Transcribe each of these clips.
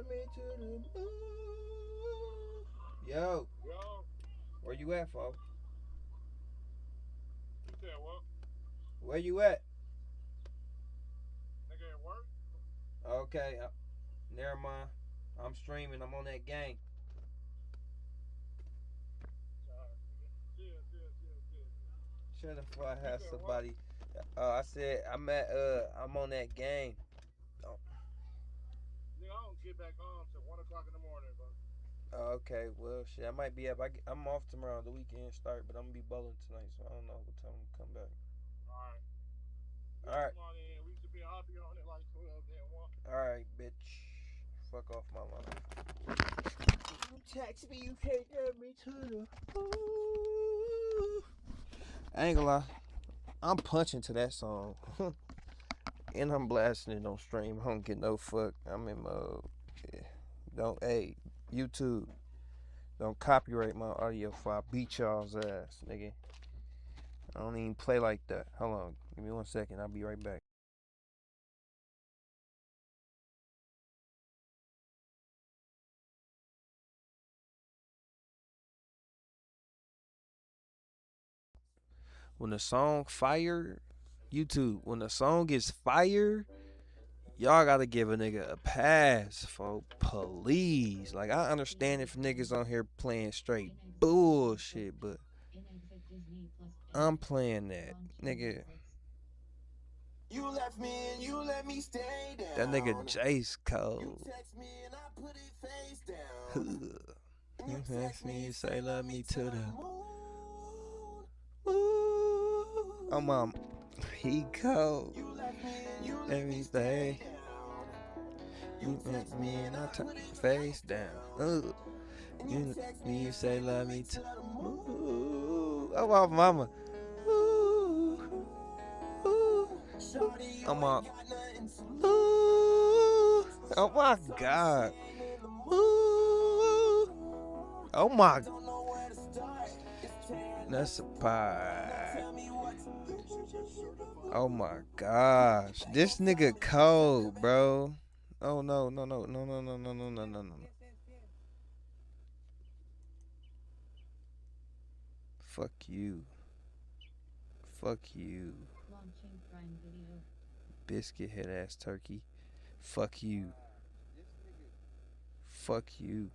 me to the moon. Yo, Yo, where you at, folks? you said what? Where you at? Nigga at work? Okay, never mind. I'm streaming. I'm on that game. Chill. Shut up before I You have said what? somebody. I said I'm on that game. Oh, Nigga, I don't get back home till 1 o'clock in the morning, bro. okay, well, shit, I might be up. I'm off tomorrow. The weekend start, but I'm gonna be bowling tonight, so I don't know what time I'm gonna come back. Alright. All right, Come on in. We should be happy on it like 12 then 1. all right, bitch. Fuck off my line. You text me, you can't get me to the. Ooh. I ain't gonna lie. I'm punching to that song. And I'm blasting it on stream. I don't get no fuck. I'm in mode. Yeah. Hey, YouTube. Don't copyright my audio before I beat y'all's ass, nigga. I don't even play like that. Hold on. Give me 1 second. I'll be right back. When the song fire, YouTube, when the song is fire, y'all gotta give a nigga a pass, for please. Like, I understand if niggas on here playing straight bullshit, but I'm playing that. Nigga, You left me and you let me stay down. that nigga Jace Cole. You text me and I put it face down. You text me, you say love me to the moon. ooh. Oh, mom, he cold. You left me and you let Let me me stay stay. down. You text me and I turn face down. You text me, you say love me to the moon. Oh, my mama. Ooh. Ooh. Oh, my. Ooh. Oh, my God. Ooh. Oh, my. That's a pie. Oh, my gosh. This nigga cold, bro. Oh, no. Fuck you. Fuck you. Biscuit head ass turkey. Fuck you. Fuck you.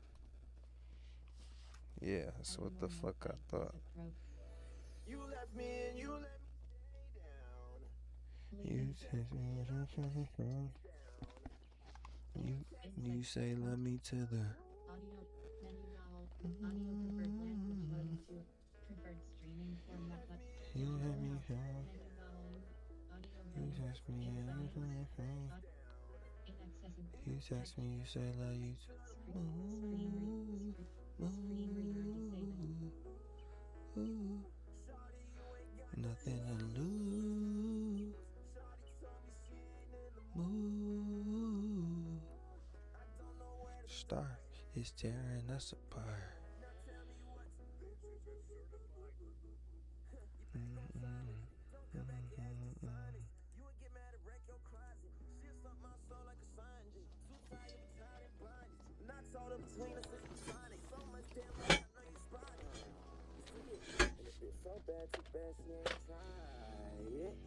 Yeah, that's what the fuck I thought. You left me and you let me You text me, you say love me to the. You let me have. You text me, you text me, you say love you to. Nothing to lose. Star is tearing us apart.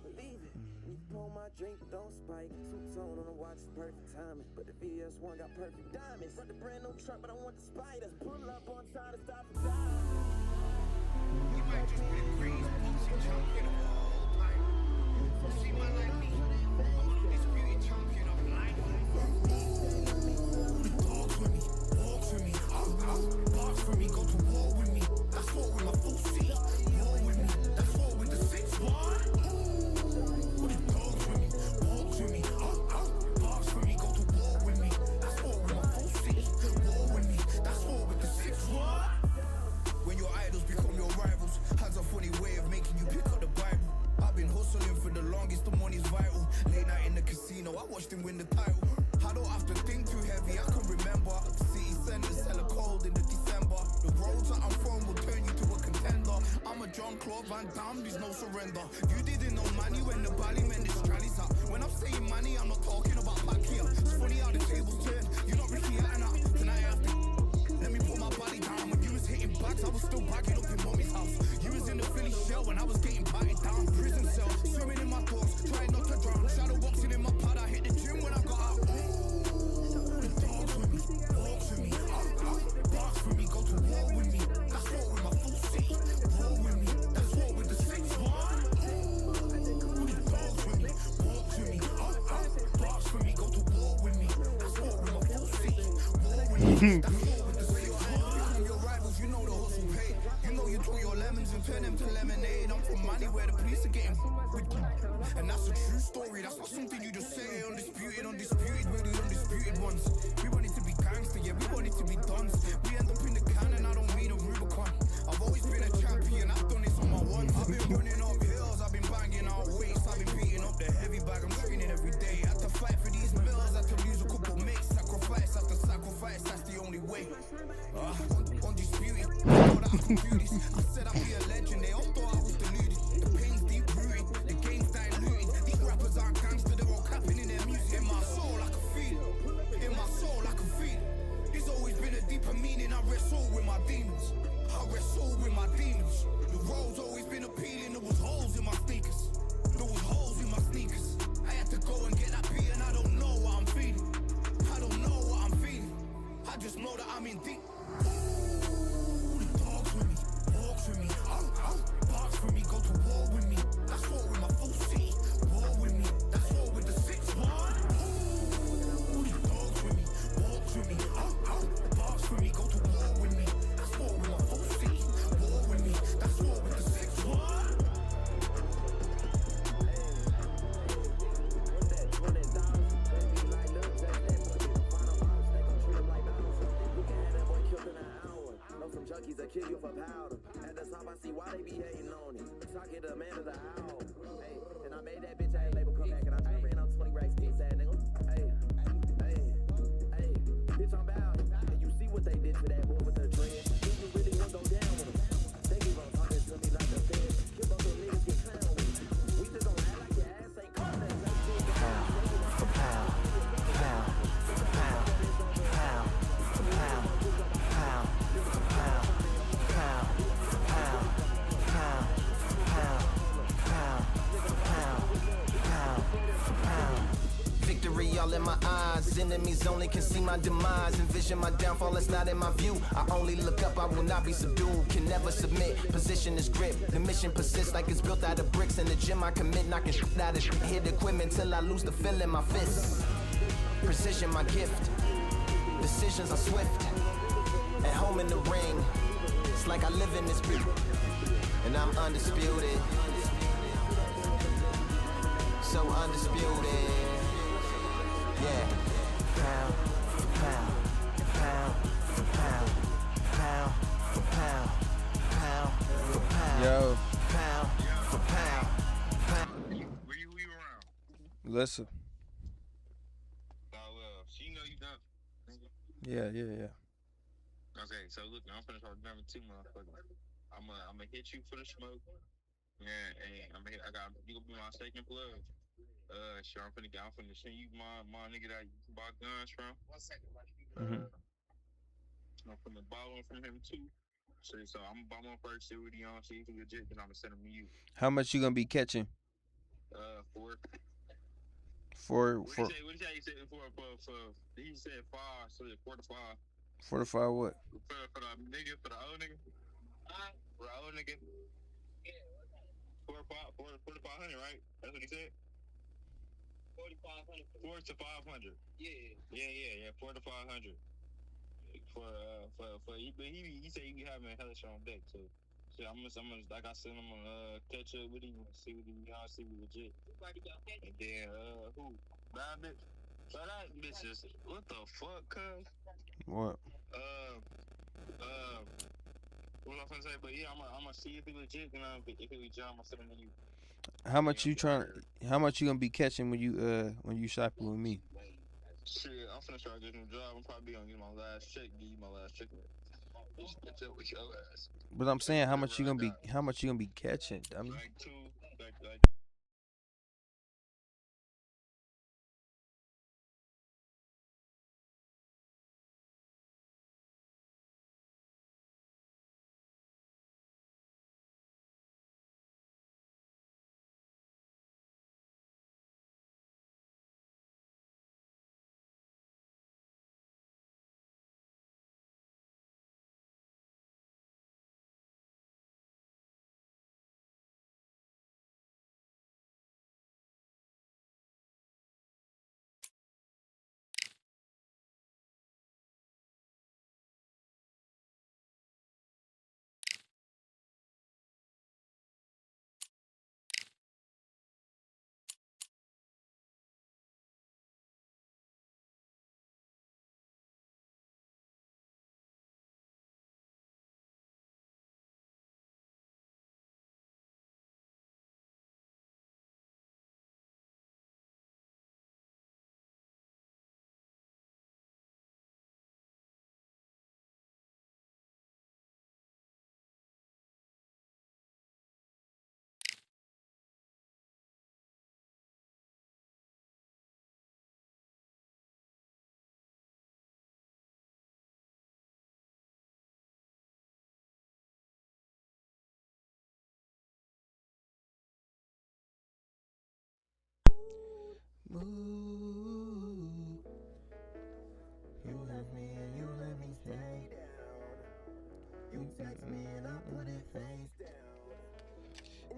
Believe it. We pour my drink, don't spike. Two-tone on the watch, perfect timing. But the VS1 got perfect diamonds. Brought the brand new truck, but I want the spiders. Pull up on time to stop the time. You might just be the greatest boxing champion of all time. See, man like me, I'm an undisputed champion of life. Talk with me, walk with me, box for me, go to war with me. That's war with my full seat. War with me, that's war with the 6-1. Talk with me, walk with me, box for me, go to war with me. That's war with my full seat. War with me, that's war with the 6-1. When your idols become your rivals, has a funny way of making you pick up the Bible. I've been hustling for the longest, the money's vital. Late night in the casino, I watched him win the title. I don't have to think too heavy, I can remember. City centers hella cold in the December. The roads that I'm from will turn you to a contender. I'm a John Claude Van Damme, there's no surrender. You didn't know money when the bally meant this rallies up. When I'm saying money, I'm not talking about back here. It's funny how the tables turn. You're not Ricky Hatton That's all with the six. Become your rivals, you know the hustle pay. You know you took your lemons and turn them to lemonade. I'm from money where the police are getting with you. And that's a true story, that's not something you just say. Undisputed, we're the undisputed ones. We want it to be gangster, yeah, we want it to be dons. We end up in the can and I don't mean a Rubicon. I've always been a champion, I've done this on my ones. I've been running up hills, I've been banging out weights. I've been beating up the heavy bag, I'm training every day. Had to fight for these bills, had to lose a couple mates. Sacrifice after sacrifice, that's the only way. Undisputed, I know that I can do this. I said I'd be a legend, they all thought I was deluded. The pain's deep rooted, the game's diluted. These rappers aren't gangster, they're all capping in their music. In my soul, I can feel it. In my soul, I can feel it. There's always been a deeper meaning. I wrestle with my demons. I wrestle with my demons. The road's always been appealing. There was holes in my sneakers. There was holes in my sneakers. I had to go and get that beat, and I don't know what I'm feeling. I don't know what I'm feeling. I just know that I'm in deep. Ooh, the dogs with me, walks with me, barks with me, go to war with me. That's war with my full city, war with me. That's war with the 6-1. Ooh, the dogs with me, walks with me, barks with me, go to war with me. That's war with my full city, war with me. That's war with the 6-1. Junkies that kill you for powder. At the top, I see why they be hating on it. Talking to the man of the hour. Hey, and I made that bitch ass label come back and I ran up 20 racks deep, sad nigga. Hey, bitch, I'm bound. And you see what they did to that boy with the dread. Did you really want to go down with him? They keep on talking to me like the feds. Keep up the niggas get clown with me. We just don't act like your ass ain't caught that. Victory all in my eyes, enemies only can see my demise. Envision my downfall, it's not in my view. I only look up, I will not be subdued. Can never submit, position is grip. The mission persists like it's built out of bricks. In the gym I commit, knocking shit out of shit. Hit equipment till I lose the feel in my fists. Precision my gift, decisions are swift. At home in the ring, it's like I live in this beat. And I'm undisputed, so undisputed. Yeah. Pound for pound, pound for pound, pound for pound, pound for pound, Yo, pound for pound. Where you around? listen. She know you done. Yeah. Okay, so look, I'm finna start number 2, motherfucker. I'ma hit you for the smoke. Yeah, and I got you gonna be my second plug. Sure, I'm finna send you my nigga that you can buy guns from. 1 second, Mhm. I'm finna buy one from him too. So I'm gonna buy one first, see what he on, see if he legit, then I'm gonna send him to you. How much you gonna be catching? 4. For What did he say? He said for he said 5, so 4 to 5. 4 to 5 what? For the nigga, for the old nigga. For the old nigga. Yeah. 4 to 500, right? That's what he said. 4,500. 4 to 500. Yeah. 4 to 500. He said he be having hella shit on deck, so I'm gonna like I said, I'm gonna catch up with him and see what he on, see what legit. And then who? That bitch. So that bitch is what the fuck, cuz? What? What was I finna say? But yeah, I'm gonna see if he legit, and if he legit, I'm gonna send him to you. How much you gonna be catching when you shopping with me? Shit, I'm finna start getting a job. I'm probably gonna get my last check. Give you my last check. Just catch up with your ass. But I'm saying how much you gonna be catching, dummy? Like 2, like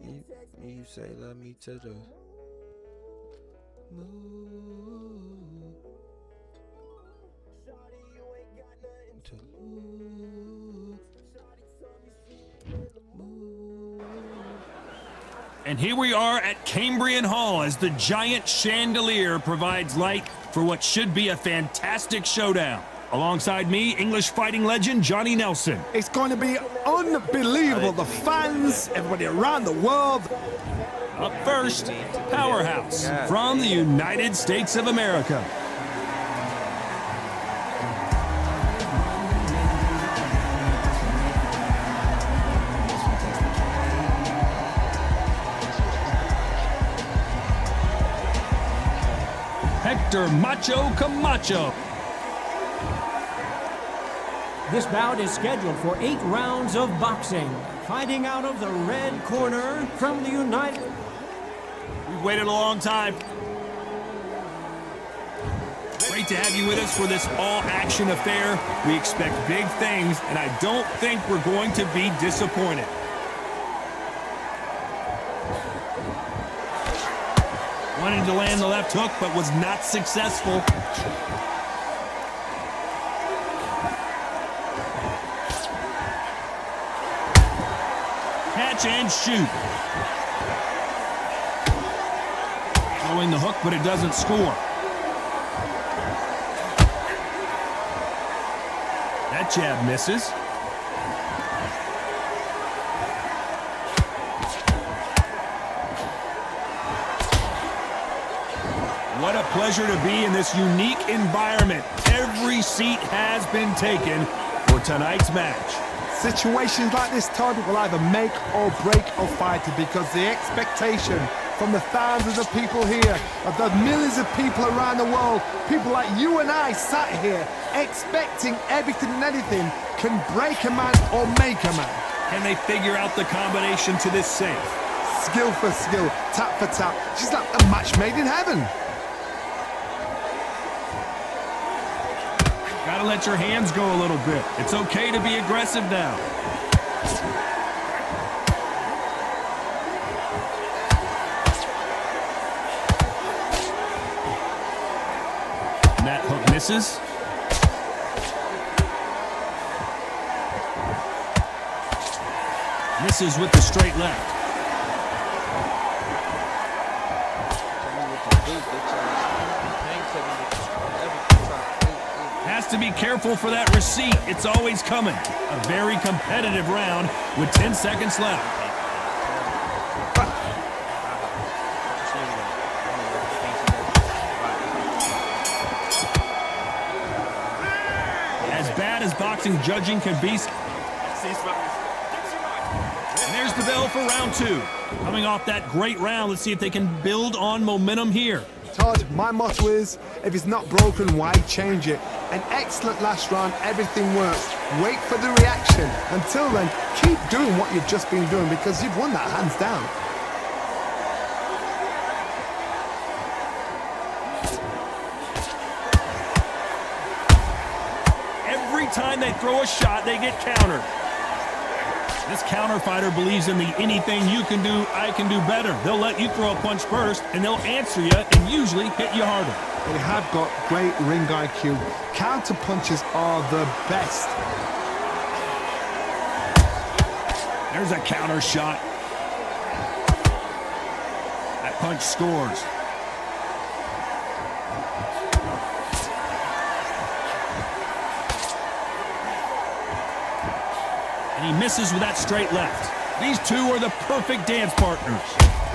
You say love me to the moon. To lose. And here we are at Cambrian Hall as the giant chandelier provides light for what should be a fantastic showdown. Alongside me, English fighting legend Johnny Nelson. It's going to be unbelievable. The fans, everybody around the world. Up first, Powerhouse from the United States of America. Hector Macho Camacho. This bout is scheduled for 8 rounds of boxing. Fighting out of the red corner from the United... We've waited a long time. Great to have you with us for this all-action affair. We expect big things, and I don't think we're going to be disappointed. Wanted to land the left hook, but was not successful. Catch and shoot. Throwing the hook, but it doesn't score. That jab misses. What a pleasure to be in this unique environment. Every seat has been taken for tonight's match. Situations like this, Todd, will either make or break a fighter because the expectation from the thousands of people here, of the millions of people around the world, people like you and I sat here expecting everything and anything, can break a man or make a man. Can they figure out the combination to this safe? Skill for skill, tap for tap. She's like a match made in heaven. Gotta let your hands go a little bit. It's okay to be aggressive now. And that hook misses. Misses with the straight left. Has to be careful for that receipt. It's always coming. A very competitive round with 10 seconds left. As bad as boxing judging can be. And there's the bell for round 2. Coming off that great round, let's see if they can build on momentum here. Todd, my motto is, if it's not broken, why change it? An excellent last round, everything works. Wait for the reaction. Until then, keep doing what you've just been doing because you've won that hands down. Every time they throw a shot, they get countered. This counter fighter believes in the anything you can do, I can do better. They'll let you throw a punch first, and they'll answer you and usually hit you harder. They have got great ring IQ. Counter punches are the best. There's a counter shot. That punch scores. And he misses with that straight left. These two are the perfect dance partners.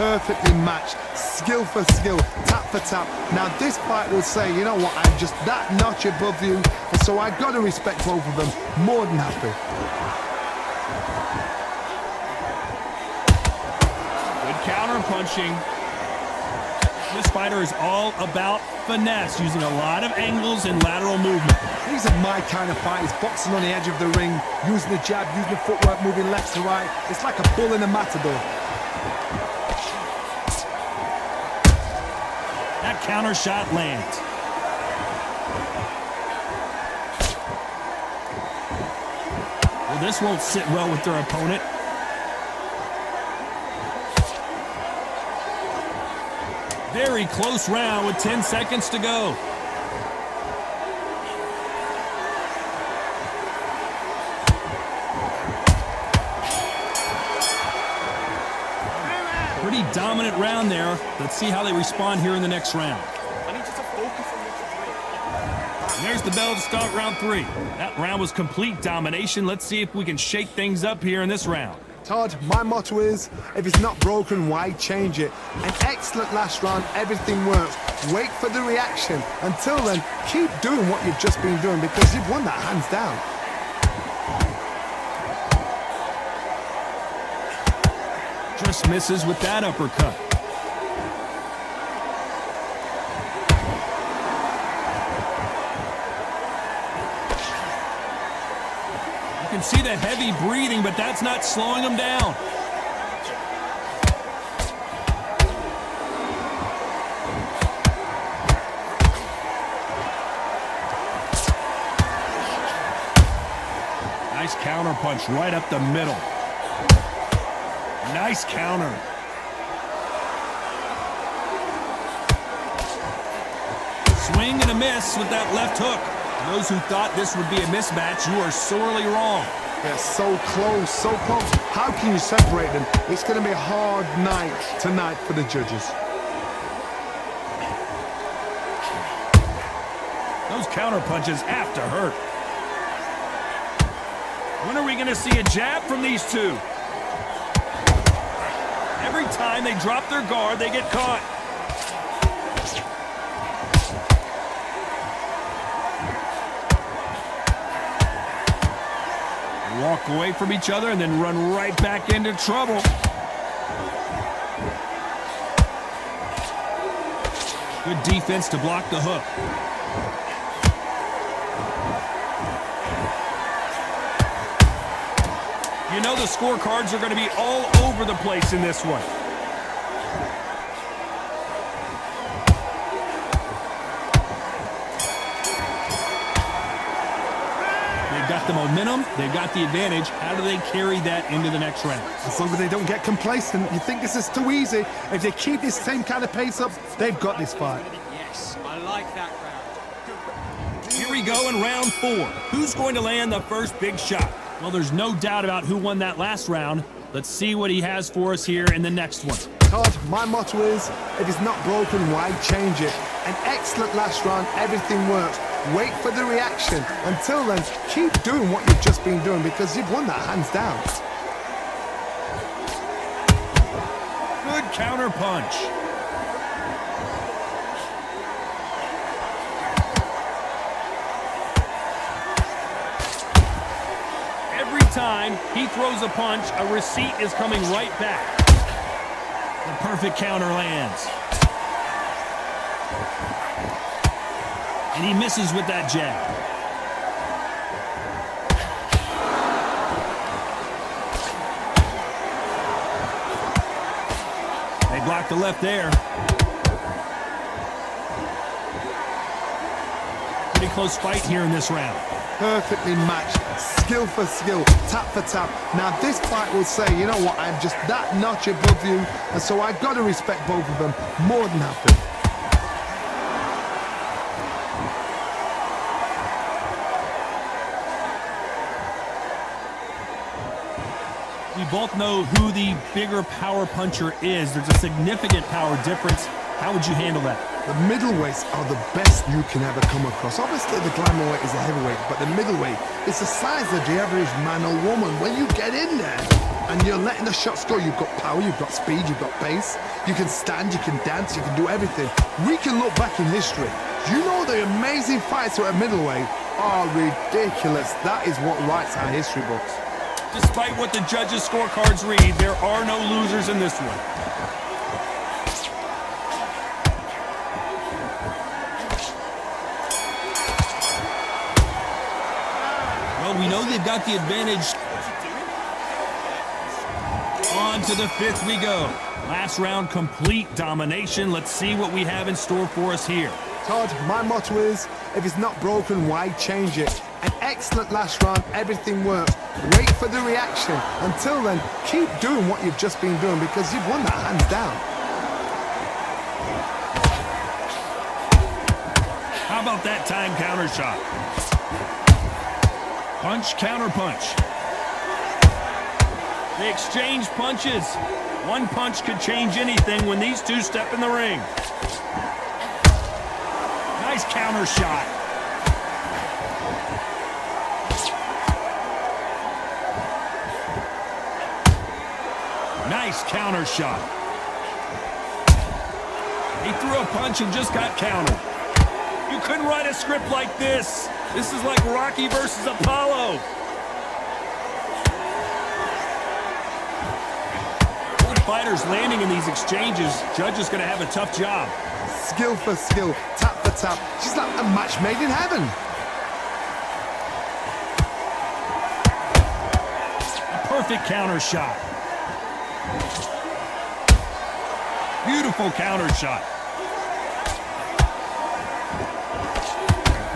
Perfectly matched, skill for skill, tap for tap. Now this fight will say, you know what, I'm just that notch above you, and so I've got to respect both of them. More than happy. Good counter punching. This fighter is all about finesse, using a lot of angles and lateral movement. These are my kind of fighters, boxing on the edge of the ring, using the jab, using the footwork, moving left to right. It's like a bull in a matador. That counter shot lands. Well, this won't sit well with their opponent. Very close round with 10 seconds to go. Pretty dominant round there. Let's see how they respond here in the next round. And there's the bell to start round 3. That round was complete domination. Let's see if we can shake things up here in this round. Todd, my motto is, if it's not broken, why change it? An excellent last round, everything works. Wait for the reaction. Until then, keep doing what you've just been doing because you've won that hands down. Just misses with that uppercut. You can see the heavy breathing, but that's not slowing him down. Nice counter punch right up the middle. Nice counter. Swing and a miss with that left hook. Those who thought this would be a mismatch, you are sorely wrong. They're so close, so close. How can you separate them? It's going to be a hard night tonight for the judges. Those counter punches have to hurt. When are we going to see a jab from these two? Every time they drop their guard, they get caught. Walk away from each other and then run right back into trouble. Good defense to block the hook. You know the scorecards are going to be all over the place in this one. They've got the momentum, they've got the advantage. How do they carry that into the next round? As long as they don't get complacent, you think this is too easy. If they keep this same kind of pace up, they've got this fight. Yes, I like that round. Here we go in round 4. Who's going to land the first big shot? Well, there's no doubt about who won that last round. Let's see what he has for us here in the next one. Todd, my motto is, if it's not broken, why change it? An excellent last round, everything works. Wait for the reaction. Until then, keep doing what you've just been doing because you've won that hands down. Good counter punch. Every time he throws a punch, a receipt is coming right back. The perfect counter lands. And he misses with that jab. They blocked the left there. Pretty close fight here in this round. Perfectly matched, skill for skill, tap for tap. Now this fight will say, you know what, I'm just that notch above you, and so I've got to respect both of them more than happy. We both know who the bigger power puncher is. There's a significant power difference. How would you handle that? The middleweights are the best you can ever come across. Obviously, the glamour weight is a heavyweight, but the middleweight is the size of the average man or woman. When you get in there and you're letting the shots go, you've got power, you've got speed, you've got pace. You can stand, you can dance, you can do everything. We can look back in history. You know the amazing fights at middleweight are ridiculous. That is what writes our history books. Despite what the judges' scorecards read, there are no losers in this one. Well, we know they've got the advantage. On to the 5th we go. Last round, complete domination. Let's see what we have in store for us here. Todd, my motto is, if it's not broken, why change it? An excellent last round, everything works. Wait for the reaction. Until then, keep doing what you've just been doing because you've won that hands down. about that time counter shot? Punch, counter punch. They exchange punches. One punch could change anything when these two step in the ring. Nice counter shot. Nice counter shot. He threw a punch and just got countered. You couldn't write a script like this. This is like Rocky versus Apollo. Both fighters landing in these exchanges. Judge is going to have a tough job. Skill for skill, tap for tap. She's like a match made in heaven. A perfect counter shot. Beautiful counter shot.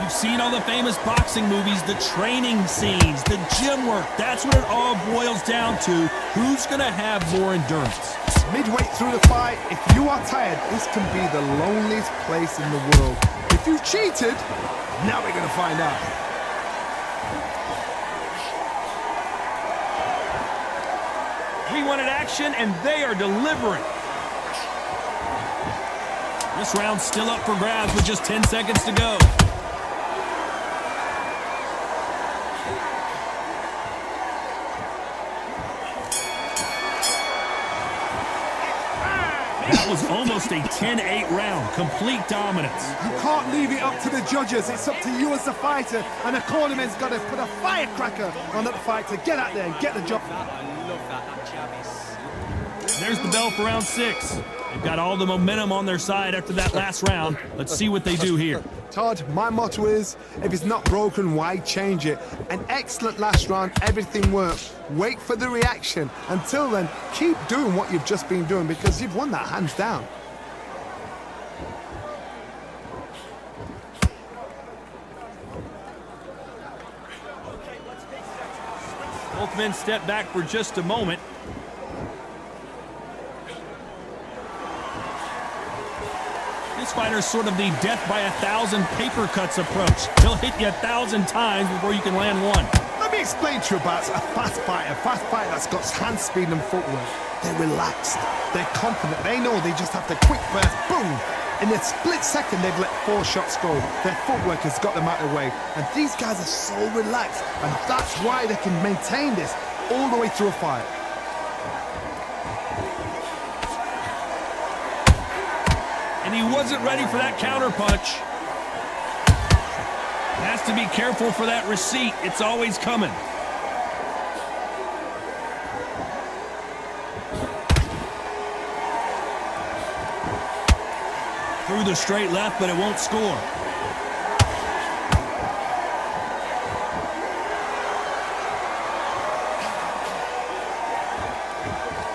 You've seen all the famous boxing movies, the training scenes, the gym work. That's what it all boils down to. Who's going to have more endurance? Midway through the fight, if you are tired, this can be the loneliest place in the world. If you cheated, now we're going to find out. We wanted action, and they are delivering. This round's still up for grabs with just 10 seconds to go. That was almost a 10-8 round. Complete dominance. You can't leave it up to the judges. It's up to you as the fighter, and the cornerman's got to put a firecracker on that fight to get out there and get the job. I love that jab is... There's the bell for round 6. They've got all the momentum on their side after that last round. Let's see what they do here. Todd, my motto is, if it's not broken, why change it? An excellent last round, everything worked. Wait for the reaction. Until then, keep doing what you've just been doing because you've won that hands down. Both men step back for just a moment. This fighter's sort of the death by 1,000 paper cuts approach. He'll hit you 1,000 times before you can land one. Let me explain to you about a fast fighter that's got hand speed and footwork. They're relaxed, they're confident, they know they just have to quick burst, boom! In a split second, they've let 4 shots go. Their footwork has got them out of the way. And these guys are so relaxed, and that's why they can maintain this all the way through a fight. And he wasn't ready for that counter punch. Has to be careful for that receipt. It's always coming. Through the straight left, but it won't score.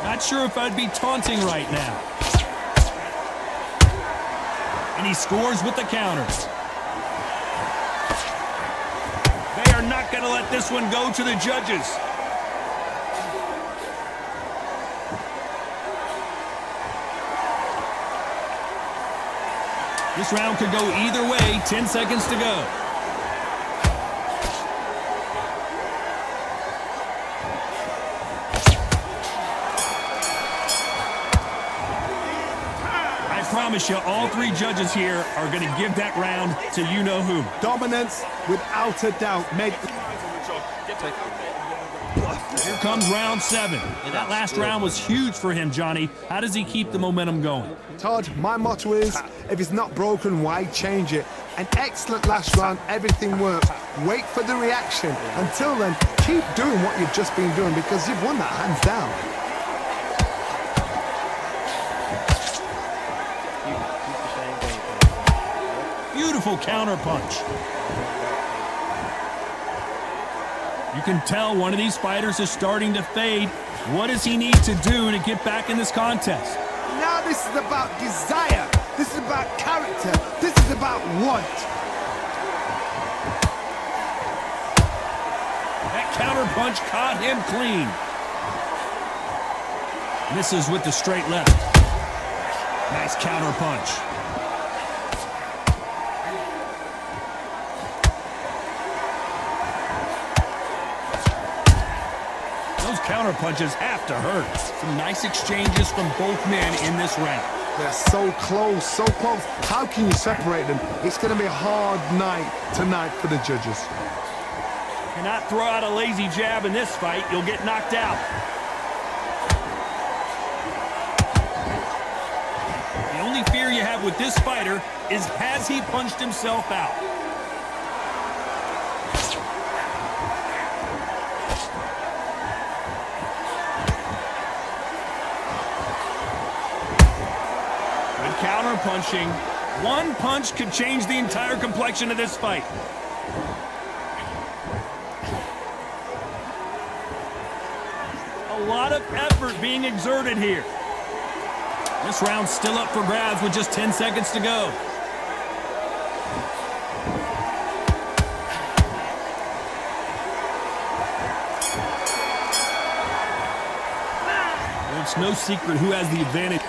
Not sure if I'd be taunting right now. And he scores with the counters. They are not going to let this one go to the judges. This round could go either way. 10 seconds to go. I promise you, all 3 judges here are going to give that round to you-know-who. Dominance, without a doubt, made... Here comes round 7. That last round was huge for him, Johnny. How does he keep the momentum going? Todd, my motto is, if it's not broken, why change it? An excellent last round, everything worked. Wait for the reaction. Until then, keep doing what you've just been doing because you've won that hands down. Beautiful counter punch. You can tell one of these fighters is starting to fade. What does he need to do to get back in this contest? Now this is about desire. This is about character. This is about want. That counter punch caught him clean. Misses with the straight left. Nice counter punch. Those counter punches have to hurt. Some nice exchanges from both men in this round. They're so close, so close. How can you separate them? It's going to be a hard night tonight for the judges. Cannot throw out a lazy jab in this fight. You'll get knocked out. The only fear you have with this fighter is, has he punched himself out? Counter punching. One punch could change the entire complexion of this fight. A lot of effort being exerted here. This round's still up for grabs with just 10 seconds to go. It's no secret who has the advantage.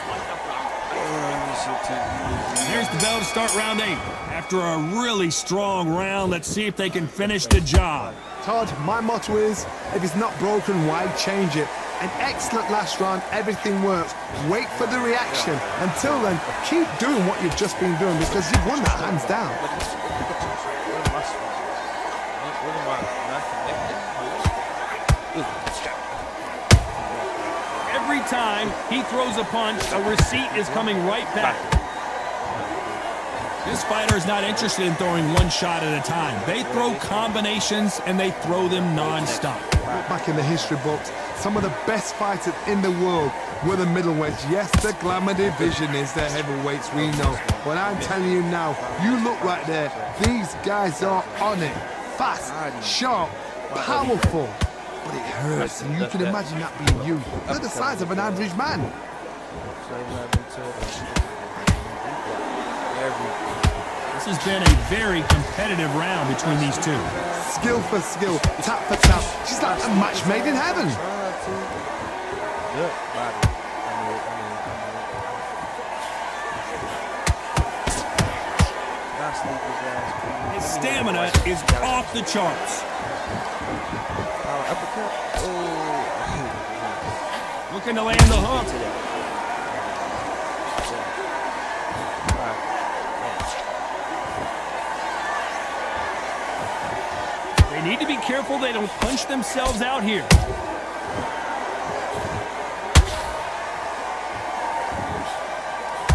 Here's the bell to start round 8. After a really strong round, let's see if they can finish the job. Todd, my motto is, if it's not broken, why change it? An excellent last round, everything works. Wait for the reaction. Until then, keep doing what you've just been doing because you've won that hands down. Every time he throws a punch, a receipt is coming right back. This fighter is not interested in throwing one shot at a time. They throw combinations and they throw them non-stop. Look back in the history books, some of the best fighters in the world were the middleweights. Yes, the glamour division is the heavyweights, we know. But I'm telling you now, you look right there, these guys are on it. Fast, sharp, powerful. But it hurts, and you can imagine that being you. They're the size of an average man. This has been a very competitive round between these two. Skill for skill, tap for tap. She's like a match made in heaven. His stamina is off the charts. Looking to land the hook. They need to be careful they don't punch themselves out here.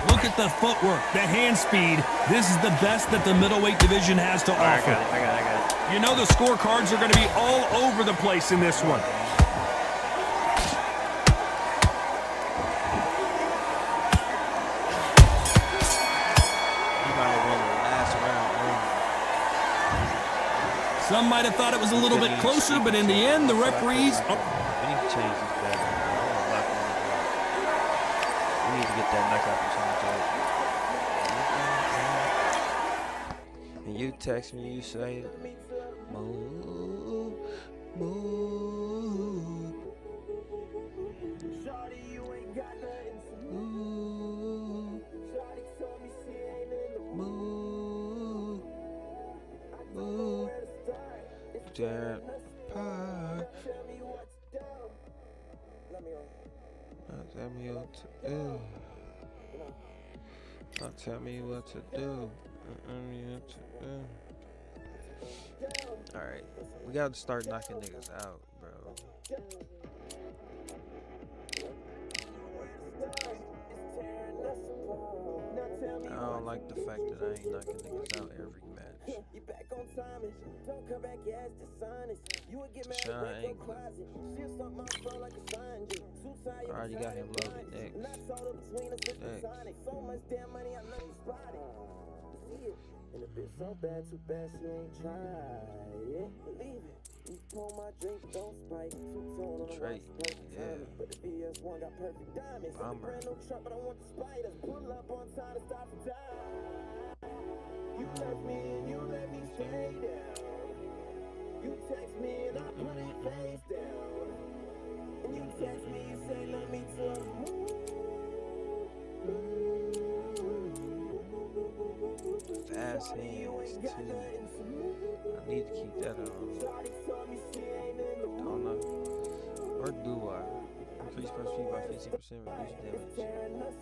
Look at the footwork, the hand speed. This is the best that the middleweight division has to offer. I got it. You know the scorecards are going to be all over the place in this one. Some might have thought it was a little bit closer, but in the end, the referees... We need to change this back. We need to get that knockout percentage up. And you text me, you say, move, move. Move. That part. Tell me what to do. Tell me what to do. Alright, we gotta start knocking niggas out, bro. I don't like the fact that I ain't knocking niggas out every match. Sean England. I already got him loaded next. And if it's so bad, too bad she ain't tried. Believe it. You pour my drink, don't spike. Two-tone on the right, yeah. But the VS1 got perfect diamonds. Brand new truck, but I want the spiders. Pull up on time to stop and die. You left me and you let me stay down. You text me and I put it face down. And you text me, you say let me to fast hands too. I need to keep that on. Don't know. Or HP by 15%, reduce damage.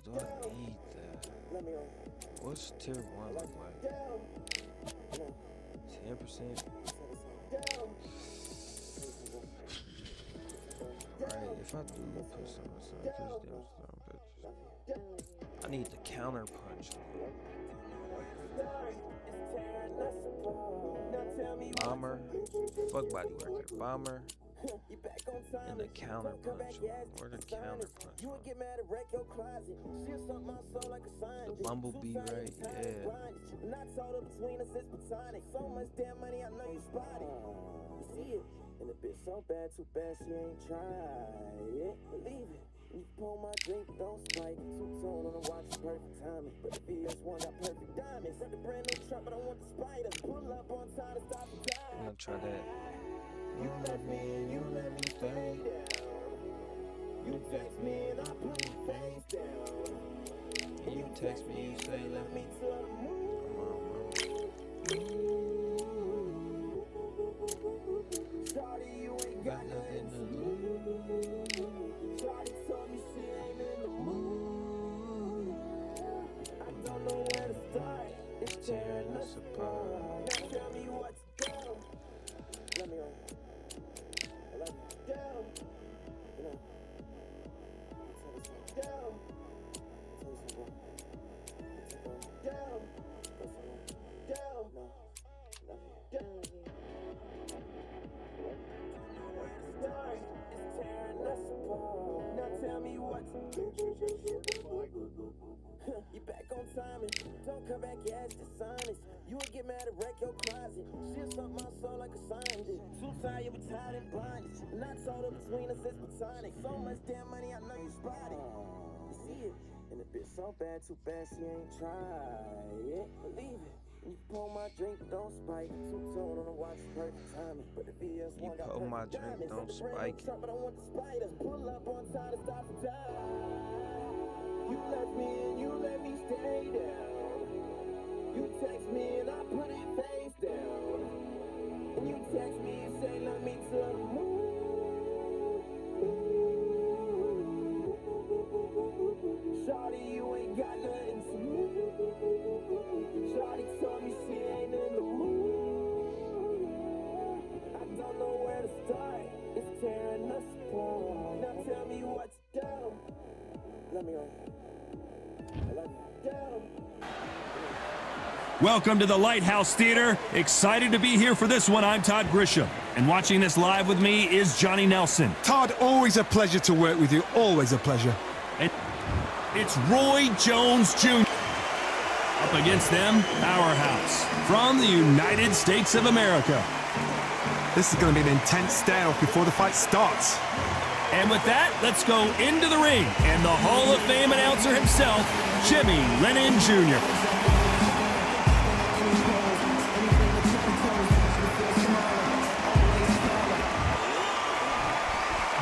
Do I need that? What's tier 1 look like? 10%? Alright, if I do put some I need the counter punch. Bomber, fuck body worker, bomber, and the counter punch. Where the counter punch? The bumblebee, right? Yeah. And the bitch so bad, too bad she ain't tried it. Believe it. You pull my drink, don't spike. Two-tone on the watch, perfect timing. But the VS1 got perfect diamonds. Got the brand new truck, but I want the spiders. Pull up on time to stop the die. I'm gonna try that. You left me and you let me stay down. You text me and I put my face down. And you text me, you say let me to the moon. Shawty, you ain't got nothing to lose. Shawty told me she ain't in the mood. I don't know where to start. It's tearing us apart. Now tell me what to do. Let me on. Let me down. You know. Down. Down. Down. No. Down. Now tell me what you back on timing. Don't come back, your ass dishonest. You would get mad and wreck your closet. She'll suck my soul like a scientist. Too tired with tired and blindness. Not sold up between us, it's platonic. So much damn money, I know you spotted. You see it? And the bitch so bad, too bad she ain't tried it. Believe it. You pull my drink, don't spike. Two-tone on the watch, perfect timing. But the VS1 got pull my drink, don't spike. But I want the spiders. Pull up on time to stop the die. You left me and you let me stay down. You text me and I put it face down. And you text me and say let me to the moon. Shawty, you ain't got nothing to lose. Shawty told me she ain't in the mood. I don't know where to start. It's tearing us apart. Now tell me what to do. Let me on. Let me down. Welcome to the Lighthouse Theater. Excited to be here for this one. I'm Todd Grisham. And watching this live with me is Johnny Nelson. Todd, always a pleasure to work with you. Always a pleasure. And it's Roy Jones Jr. Up against them, Powerhouse from the United States of America. This is going to be an intense standoff before the fight starts. And with that, let's go into the ring. And the Hall of Fame announcer himself, Jimmy Lennon Jr.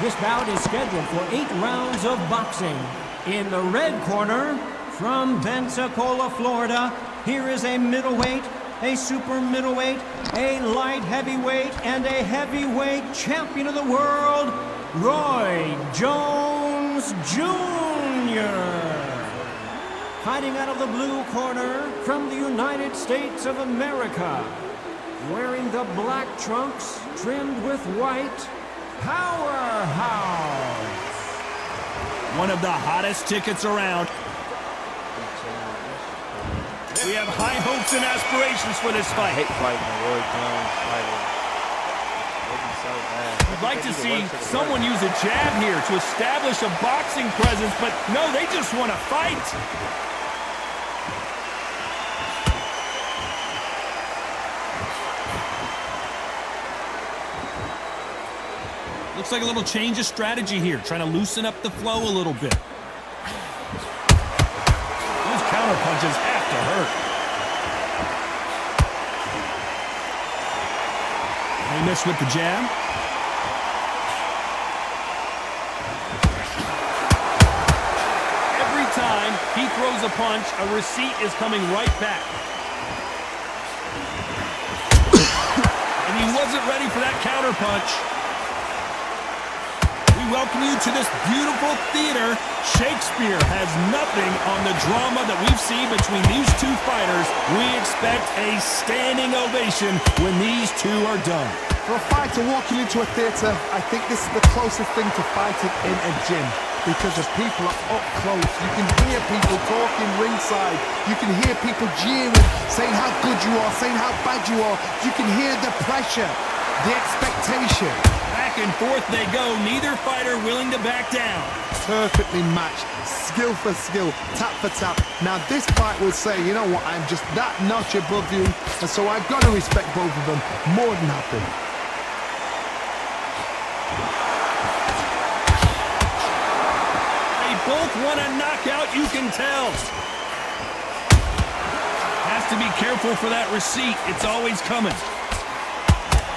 This bout is scheduled for 8 rounds of boxing. In the red corner, from Pensacola, Florida, here is a middleweight, a super middleweight, a light heavyweight, and a heavyweight champion of the world, Roy Jones Jr. Fighting out of the blue corner, from the United States of America, wearing the black trunks trimmed with white, Powerhouse. One of the hottest tickets around. We have high hopes and aspirations for this fight. I hate fighting the Roy Jones fighter. So bad. I'd like to see someone use a jab here to establish a boxing presence, but no, they just want to fight. Looks like a little change of strategy here, trying to loosen up the flow a little bit. Those counter punches have to hurt. They missed with the jab. Every time he throws a punch, a receipt is coming right back. And he wasn't ready for that counter punch. welcome you to this beautiful theater. Shakespeare has nothing on the drama that we've seen between these two fighters. We expect a standing ovation when these two are done. For a fighter walking into a theatre, I think this is the closest thing to fighting in a gym. Because the people are up close. You can hear people talking ringside. You can hear people jeering, saying how good you are, saying how bad you are. You can hear the pressure, the expectation. Back and forth they go, neither fighter willing to back down. Perfectly matched, skill for skill, tap for tap. Now this fight would say, you know what, I'm just that notch above you, and so I've got to respect both of them more than happy. They both want a knockout, you can tell. Has to be careful for that receipt, it's always coming.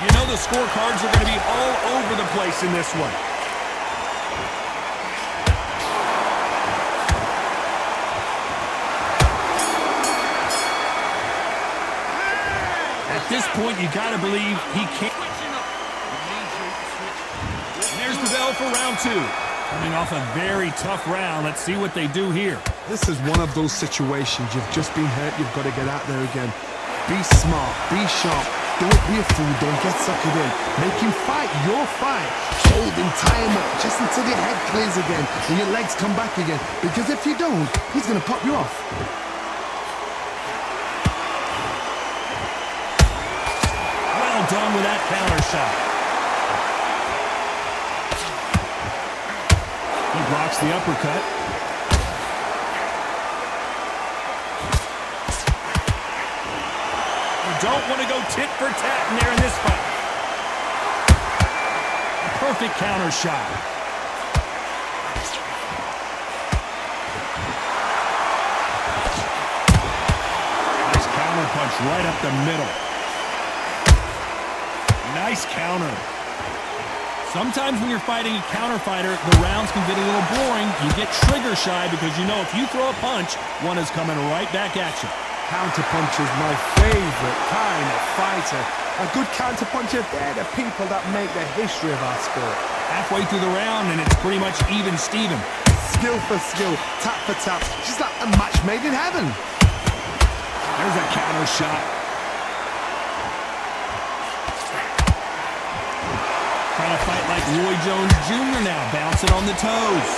You know the scorecards are going to be all over the place in this one. At this point, you got to believe he can't. There's the bell for round two. Coming off a very tough round. Let's see what they do here. This is one of those situations. You've just been hurt. You've got to get out there again. Be smart. Be sharp. Don't be a fool. Don't get suckered in. Make him fight your fight. Hold him, tie him up just until your head clears again and your legs come back again. Because if you don't, he's going to pop you off. Well done with that counter shot. He blocks the uppercut. You don't want to go tit for tat in there in this fight. A perfect counter shot. Nice counter punch right up the middle. Nice counter. Sometimes when you're fighting a counter fighter, the rounds can get a little boring. You get trigger shy because you know if you throw a punch, one is coming right back at you. Counter punch is my favorite kind of fighter. A good counter puncher, they're the people that make the history of our sport. Halfway through the round and it's pretty much even Steven. Skill for skill, tap for tap, just like a match made in heaven. There's a counter shot. Trying to fight like Roy Jones Jr. now, bouncing on the toes.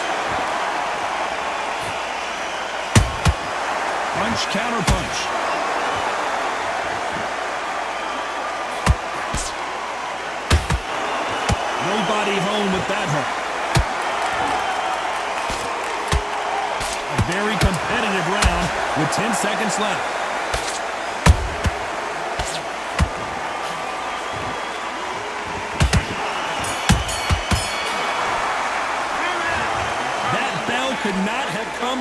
Punch, counter punch. Nobody home with that hook. A very competitive round with 10 seconds left. Could not have come.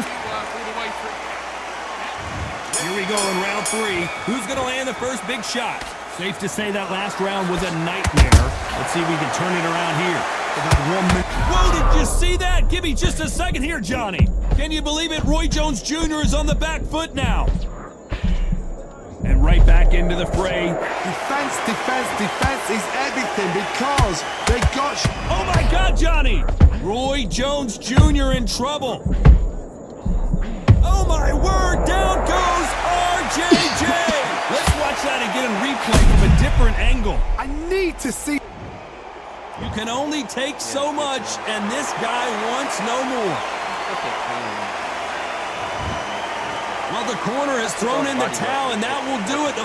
Here we go in round three. Who's going to land the first big shot? Safe to say that last round was a nightmare. Let's see if we can turn it around here. About 1 minute. Whoa, did you see that? Give me just a second here, Johnny. Can you believe it? Roy Jones Jr. is on the back foot now. And right back into the fray. Defense, defense, defense is everything because they got... Oh my God, Johnny! Roy Jones Jr. in trouble. Oh my word, down goes RJJ. Let's watch that again and replay from a different angle. I need to see... You can only take so much, and this guy wants no more. Well, the corner has thrown in the towel, and that will do it.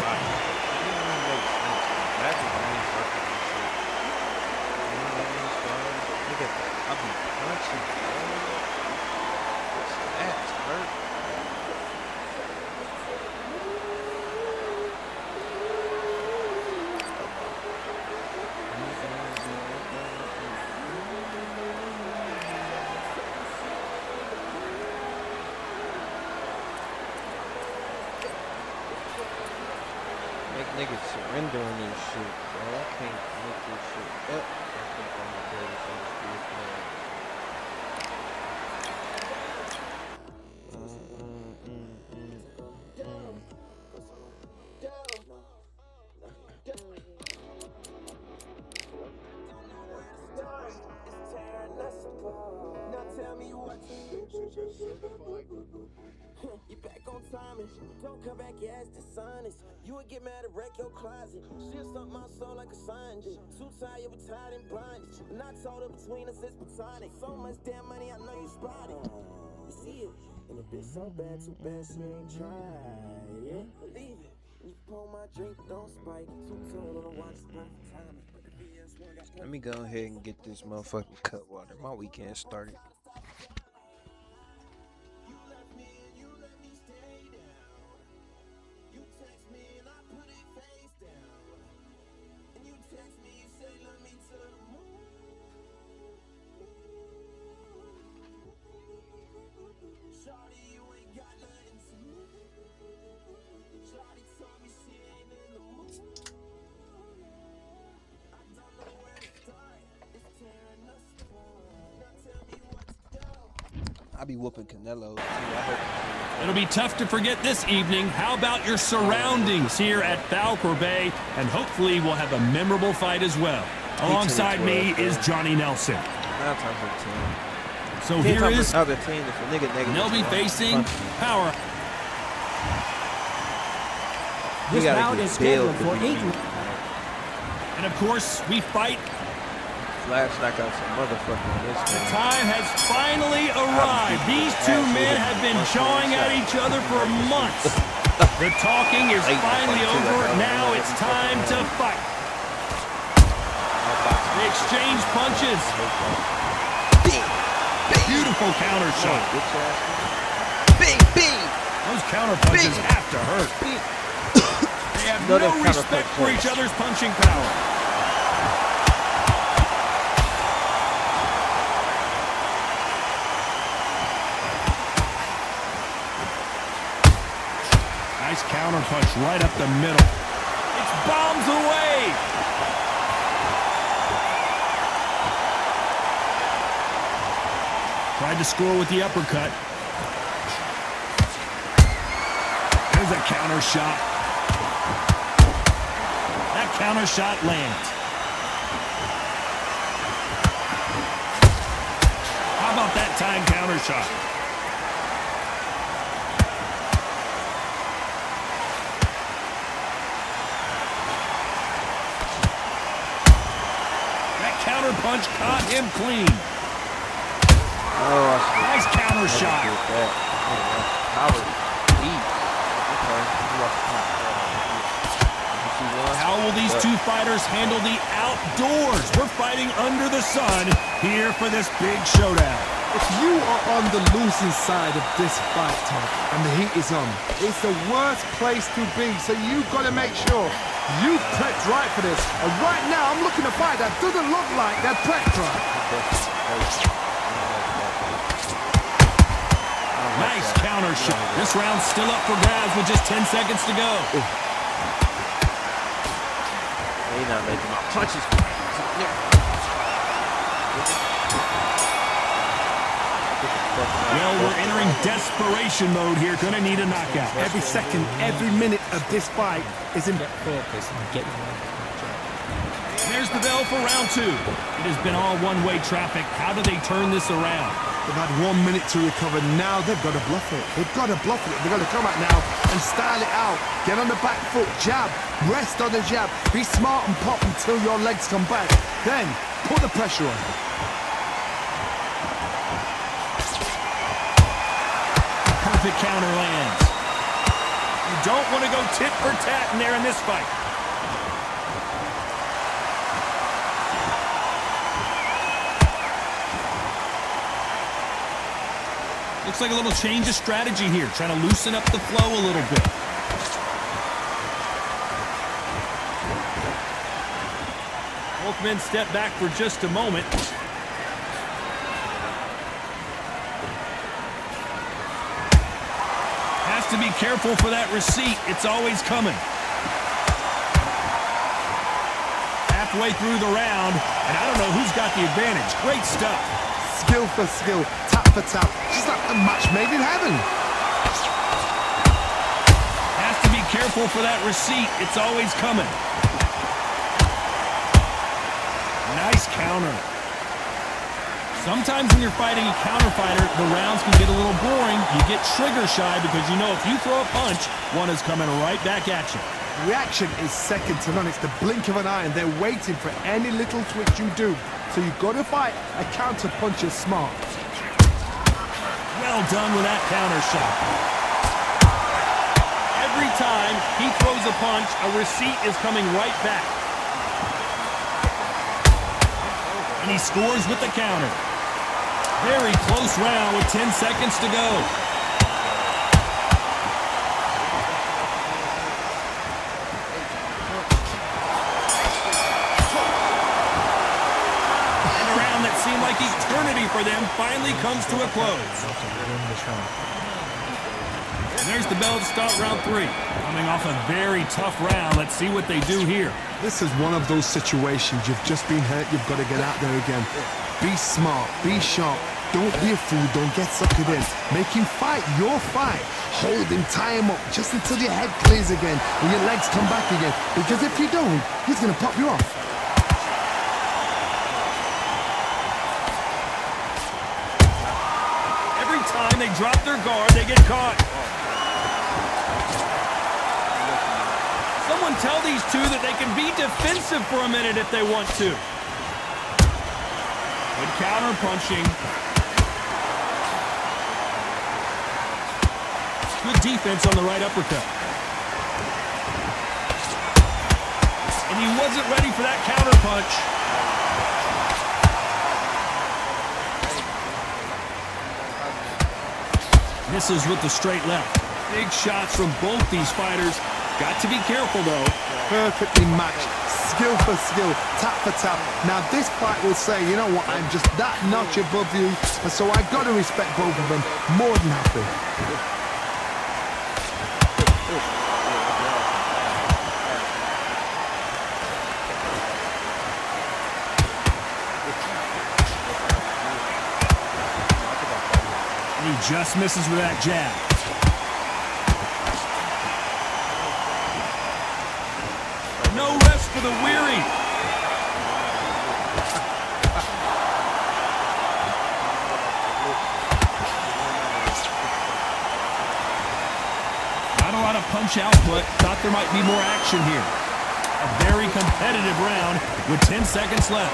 Niggas surrendering this shit, bro. I can't make this shit up. I think I'm the greatest undisputed player. It's tearing us Don't come back, your ass dishonest. You would get mad and wreck your closet. She'll stump my soul like a sign did. Too tired, we're tired and blinded. Not told her between us, it's platonic. So much damn money, I know you spotted. You see it? And if it's so bad, too bad she ain't tried. Yeah, believe it. You pour my drink, don't spike. Too told on the watch, perfect timing. But the BS1 got Let me go ahead and get this motherfucking cut water. My weekend started. You left me and you let me stay down. You text me and I put it face down. And you text me, you say love me to the moon. Shawty, you ain't got nothing to lose. Shawty told me she ain't in the mood. I don't know where to start. It's tearing us apart. Now tell me what to do. I be whooping Canelo too. I hope. It'll be tough to forget this evening. How about your surroundings here at Falcor Bay? And hopefully we'll have a memorable fight as well. Alongside me is Johnny Nelson. 9 times out of 10. So 10 here times is out of 10 if a nigga negative. they'll be facing Power. This bout is scheduled for 8. And of course, we fight. Flash like out some motherfucker in this The thing. time has finally arrived. These two men have been jawing at each other for months. The talking is finally over. Now it's time to fight. They exchange punches. Beautiful counter shot. Those counter punches have to hurt. They have no respect for each other's punching power. Nice counter punch right up the middle. It's bombs away. Tried to score with the uppercut. There's a counter shot. That counter shot lands. How about that time counter shot? That counter punch caught him clean. Oh, Nice counter shot. How will these two fighters handle the outdoors? We're fighting under the sun here for this big showdown. If you are on the losing side of this fight, Tom, and the heat is on, it's the worst place to be. So you've got to make sure you've prepped right for this. And right now, I'm looking to fight that doesn't look like they're prepped right. Nice counter shot. This round's still up for grabs with just 10 seconds to go. He's not making my punches. Well, we're entering desperation mode here. Gonna need a knockout. Every second, every minute of this fight is in. There's the bell for round 2. It has been all one-way traffic. How do they turn this around? They've had 1 minute to recover. Now they've got to bluff it. They've got to bluff it. They've got to come out now and style it out. Get on the back foot, jab, rest on the jab. Be smart and pop until your legs come back. Then put the pressure on. Perfect counter lands. You don't want to go tit for tat in there in this fight. Looks like a little change of strategy here, trying to loosen up the flow a little bit. Both men step back for just a moment. Has to be careful for that receipt. It's always coming. Halfway through the round, and I don't know who's got the advantage. Great stuff. Skill for skill, tap for tap. Just like a match made in heaven. Has to be careful for that receipt. It's always coming. Nice counter. Sometimes when you're fighting a counter fighter, the rounds can get a little boring. You get trigger shy because you know if you throw a punch, one is coming right back at you. Reaction is second to none. It's the blink of an eye, and they're waiting for any little twitch you do. So you've got to fight a counter puncher smart. Well done with that counter shot. Every time he throws a punch, a receipt is coming right back. And he scores with the counter. Very close round with 10 seconds to go. And a round that seemed like eternity for them finally comes to a close. And there's the bell to start round 3. Coming off a very tough round. Let's see what they do here. This is one of those situations. You've just been hurt. You've got to get out there again. Be smart. Be sharp. Don't be a fool. Don't get suckered in. Make him fight your fight. Hold him. Tie him up just until your head clears again and your legs come back again. Because if you don't, he's going to pop you off. Every time they drop their guard, they get caught. Someone tell these two that they can be defensive for a minute if they want to. Good counter punching. Good defense on the right uppercut. And he wasn't ready for that counter punch. Misses with the straight left. Big shots from both these fighters. Got to be careful, though. Perfectly matched. Skill for skill. Tap for tap. Now, this fight will say, you know what, I'm just that notch above you, and so I got to respect both of them. More than happy. He just misses with that jab. No rest for the weary. Not a lot of punch output. Thought there might be more action here. A very competitive round with 10 seconds left.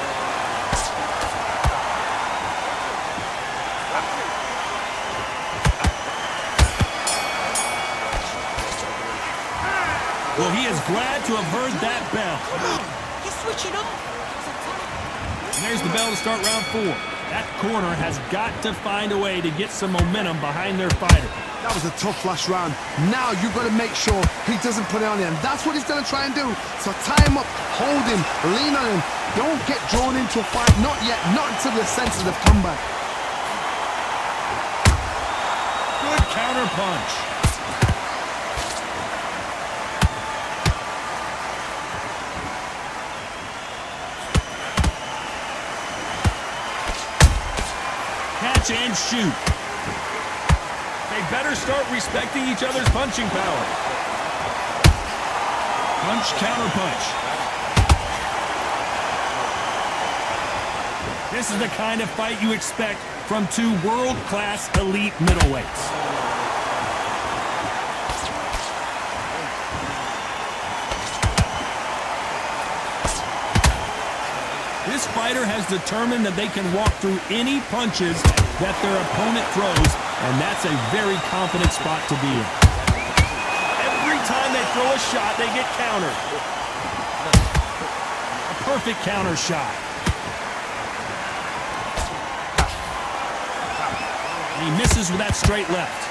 Well, he is glad to have heard that bell. He's switching off. And there's the bell to start round 4. That corner has got to find a way to get some momentum behind their fighter. That was a tough last round. Now you've got to make sure he doesn't put it on him. That's what he's going to try and do. So tie him up, hold him, lean on him. Don't get drawn into a fight. Not yet. Not until your senses have come back. Good counter punch. Catch and shoot. They better start respecting each other's punching power. Punch, counter punch. This is the kind of fight you expect from two world-class elite middleweights. This fighter has determined that they can walk through any punches that their opponent throws, and that's a very confident spot to be in. Every time they throw a shot, they get countered. A perfect counter shot. And he misses with that straight left.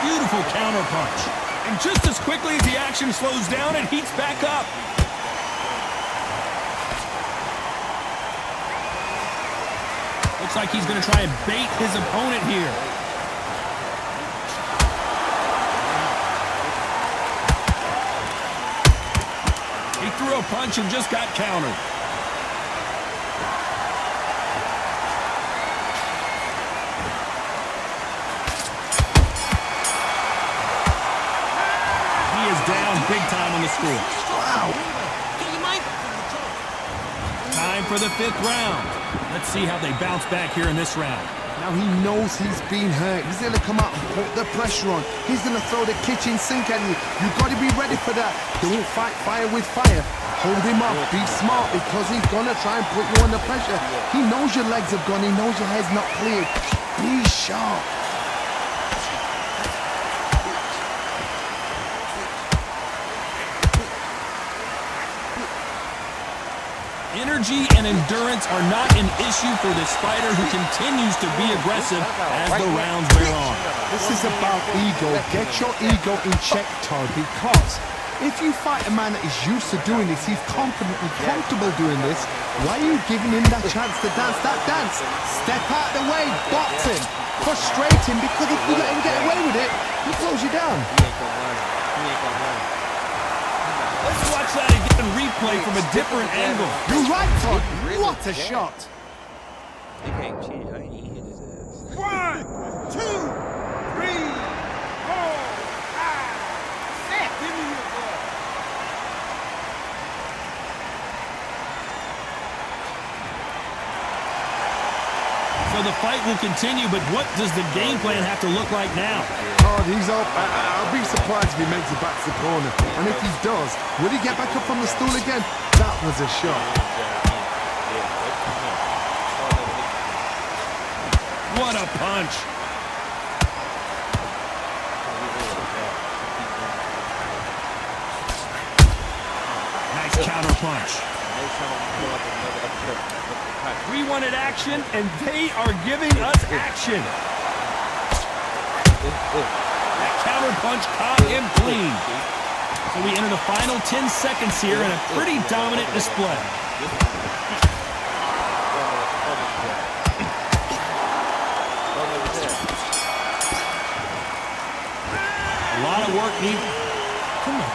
Beautiful counter punch. And just as quickly as the action slows down, it heats back up. Looks like he's going to try and bait his opponent here. He threw a punch and just got countered. score. Wow. Time for the 5th round. Let's see how they bounce back here in this round. Now he knows he's been hurt. He's going to come out and put the pressure on. He's going to throw the kitchen sink at you. You've got to be ready for that. Don't fight fire with fire. Hold him up. Be smart because he's going to try and put you under pressure. He knows your legs have gone. He knows your head's not cleared. Be sharp. Energy and endurance are not an issue for this fighter who continues to be aggressive as the rounds wear on. This is about ego. Get your ego in check, Todd, because if you fight a man that is used to doing this, he's confident and comfortable doing this, why are you giving him that chance to dance that dance? Step out of the way, box him, frustrate him, because if you let him get away with it, he throws you down. Let's watch that again, replay from a different angle. You're right, Todd. What a shot. You can't cheat. I ain't hit his ass. 1, 2, 3, 4, 5, 6. Give me your ball. So the fight will continue, but what does the game plan have to look like now? Oh, he's up. I'll be surprised if he makes it back to the corner. And if he does, will he get back up from the stool again? That was a shot. What a punch. Nice counter punch. We wanted action, and they are giving us action. That counter punch caught him clean. So we enter the final 10 seconds here in a pretty dominant display. A lot of work needed. Come on.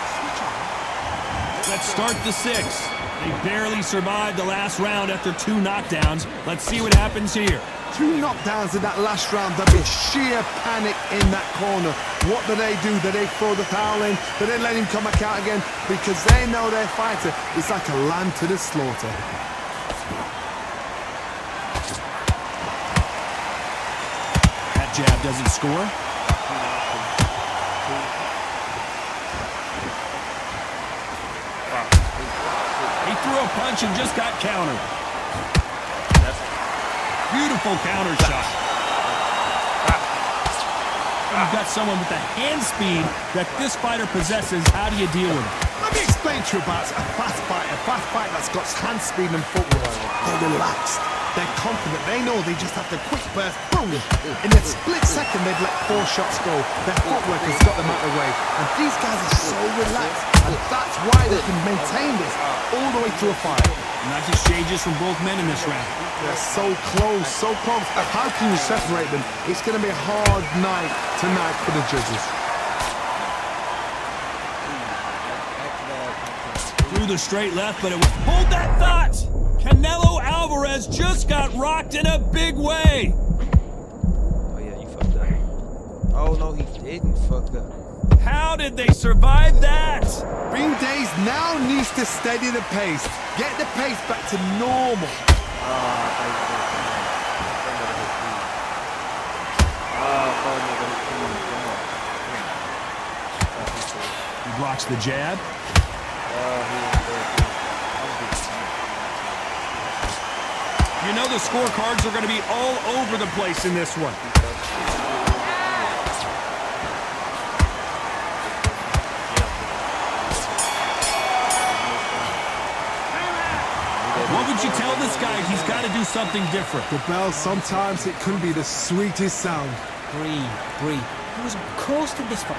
Let's start the 6th. They barely survived the last round after 2 knockdowns. Let's see what happens here. 2 knockdowns in that last round. There'll be sheer panic in that corner. What do? Do they throw the towel in? Do they let him come back out again? Because they know their fighter is like a lamb to the slaughter. That jab doesn't score. He threw a punch and just got countered. Beautiful counter shot. You've got someone with the hand speed that this fighter possesses. How do you deal with it? Let me explain to you about a fast fight that's got hand speed and footwork. They're relaxed. They're confident. They know they just have to quick burst, boom. In a split second, they've let 4 shots go. Their footwork has got them out of the way. And these guys are so relaxed. And that's why they can maintain this all the way through a fight. Nice exchanges from both men in this round. They're so close, so close. How can you separate them? It's going to be a hard night tonight for the judges. Through the straight left, but it was... Hold that thought! Canelo Alvarez just got rocked in a big way. Oh, yeah, you fucked up. Oh, no, he didn't fuck up. How did they survive that? Green Days now needs to steady the pace. Get the pace back to normal. He blocks the jab. You know the scorecards are going to be all over the place in this one. What would you tell this guy? He's got to do something different. The bell, sometimes it can be the sweetest sound. Breathe. He was close to this fight.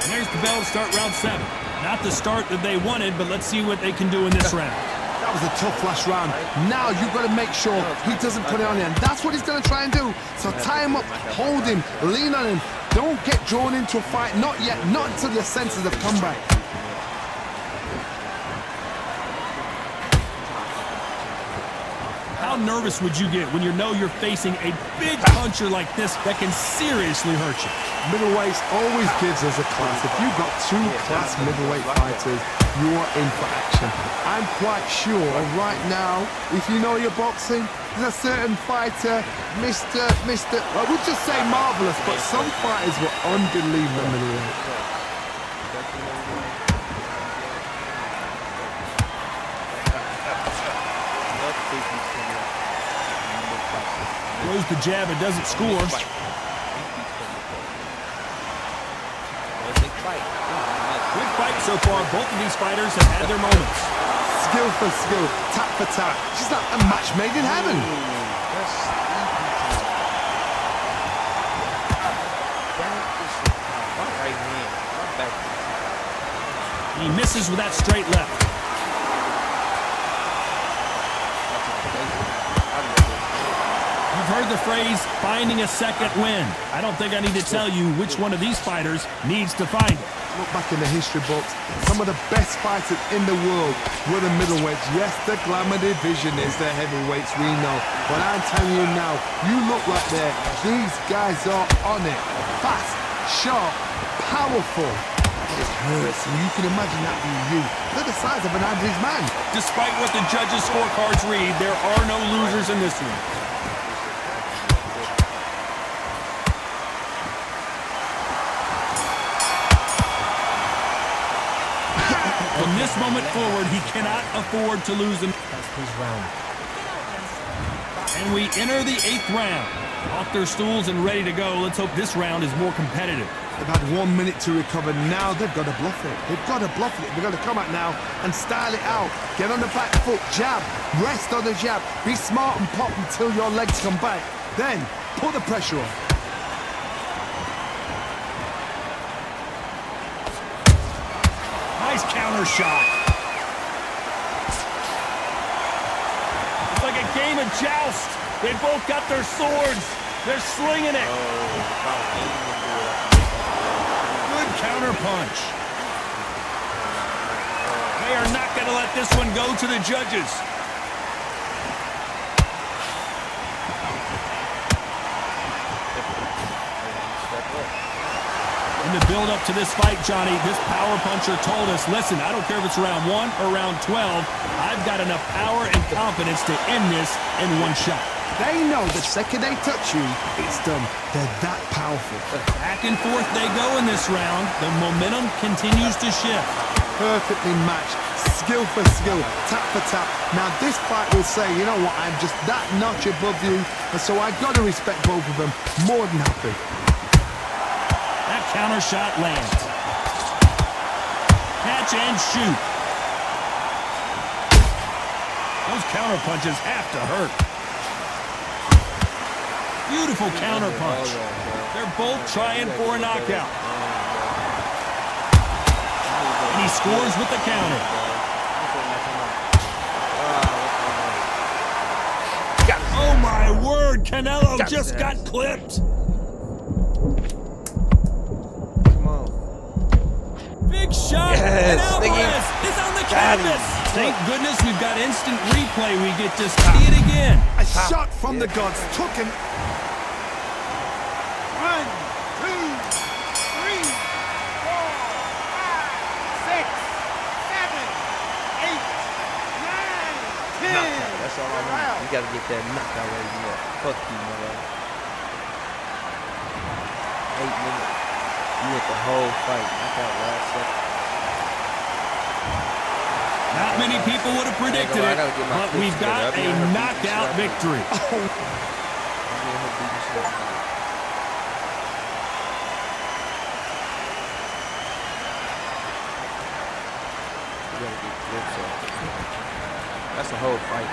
And there's the bell to start round 7. Not the start that they wanted, but let's see what they can do in this round. That was a tough last round. Now you've got to make sure he doesn't put it on you, and that's what he's going to try and do. So tie him up, hold him, lean on him. Don't get drawn into a fight. Not yet. Not until your senses have come back. How nervous would you get when you know you're facing a big puncher like this that can seriously hurt you? Middleweights always gives us a class. If you've got two class middleweight fighters, you're in for action. I'm quite sure right now, if you know your boxing, there's a certain fighter, Mr. I would just say marvelous, but some fighters were unbelievable middleweight. Throws the jab and doesn't score. Good fight so far. Both of these fighters have had their moments. Skill for skill, tap for tap. She's like a match made in heaven. He misses with that straight left. You've heard the phrase, finding a second win. I don't think I need to tell you which one of these fighters needs to find it. Look back in the history books, some of the best fighters in the world were the middleweights. Yes, the glamour division is the heavyweights, we know. But I'm telling you now, you look right there, these guys are on it. Fast, sharp, powerful. It hurts, and you can imagine that being you. They're the size of an average man. Despite what the judges' scorecards read, there are no losers in this one. From this moment forward, he cannot afford to lose him. That's his round. And we enter the 8th round. Off their stools and ready to go. Let's hope this round is more competitive. They've had 1 minute to recover. Now they've got to bluff it. They've got to bluff it. They've got to come out now and style it out. Get on the back foot, jab, rest on the jab. Be smart and pop until your legs come back. Then put the pressure on. Nice counter shot. It's like a game of joust. They both got their swords. They're slinging it. Good counter punch. They are not going to let this one go to the judges. In the build-up to this fight, Johnny, this power puncher told us, listen, I don't care if it's round 1 or round 12, I've got enough power and confidence to end this in one shot. They know the second they touch you, it's done. They're that powerful. Back and forth they go in this round. The momentum continues to shift. Perfectly matched. Skill for skill, tap for tap. Now this fight will say, you know what, I'm just that notch above you, and so I've got to respect both of them. More than happy. That counter shot lands. Catch and shoot. Those counter punches have to hurt. Beautiful counter punch. They're both trying for a knockout. And he scores with the counter. Oh my word, Canelo just got clipped. Big shot, and Alvarez is on the canvas. Thank goodness we've got instant replay. We get to see it again. A shot from the gods took him. 1, 2, 3, 4, 5, 6, 7, 8, 9, 10. That's all I need. You gotta get that knockout ready up. Fuck you, mother. 8 minutes. You went the whole fight. Knockout last second. Not many people would have predicted it, but we've got a knockout victory. That's the whole fight.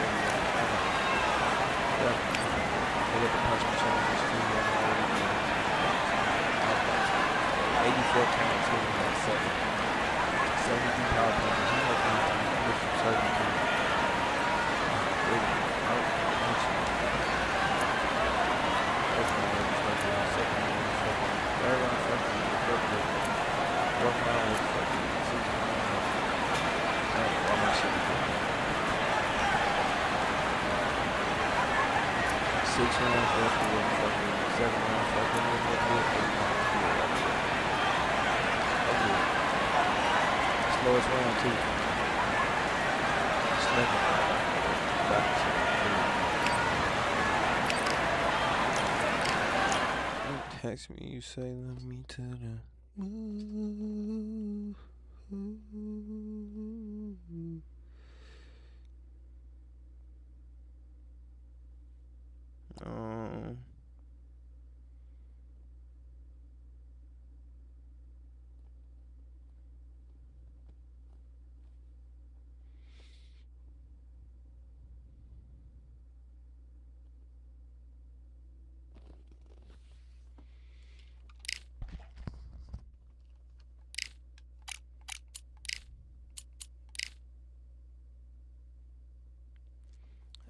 84 counts in that second. 72 power punches. He might be with 72. definitely a fucking 7 round fucking good. Slowest round too. Slipping. Text me, you say love me to the moon.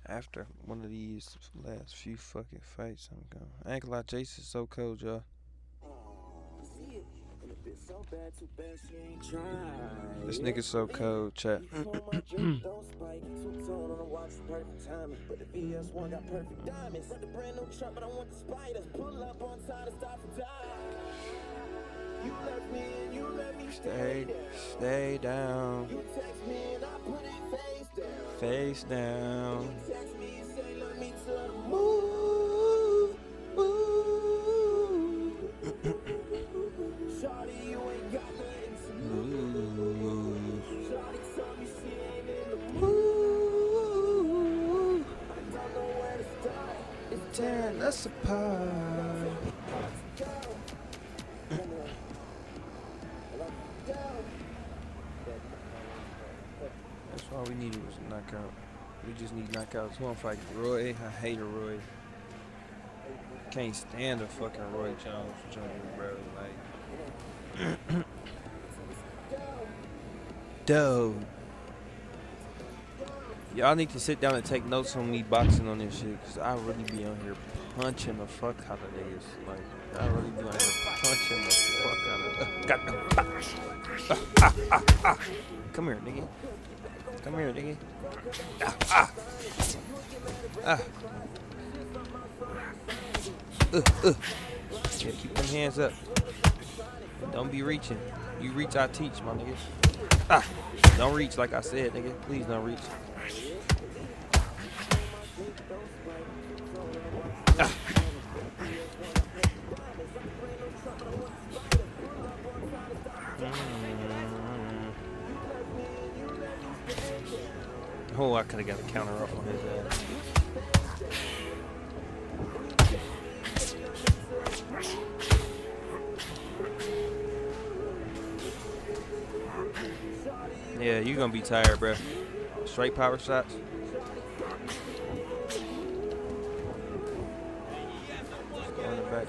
After one of these last few fucking fights, I'm going. I ain't gonna lie, Jason's so cold, y'all. This nigga's so cold, chat. Stay down. Face down. Ooh, ooh. Ooh. It's tearing us apart. That's all we needed was a knockout. We just need knockouts. Who wanna fight Roy? I hate a Roy. Can't stand a fucking Roy Jones Jr., bro. Like, dude. Y'all need to sit down and take notes on me boxing on this shit, cause I really be on here punching the fuck out of niggas. Like, I really be on here punching the fuck out of. Come here, nigga. Come here, nigga. Yeah, keep them hands up. Don't be reaching. You reach, I teach, my nigga. Don't reach, like I said, nigga. Please don't reach. Oh, I could have got a counter off on his ass. Yeah, you're gonna be tired, bro. Straight power shots. Going it back.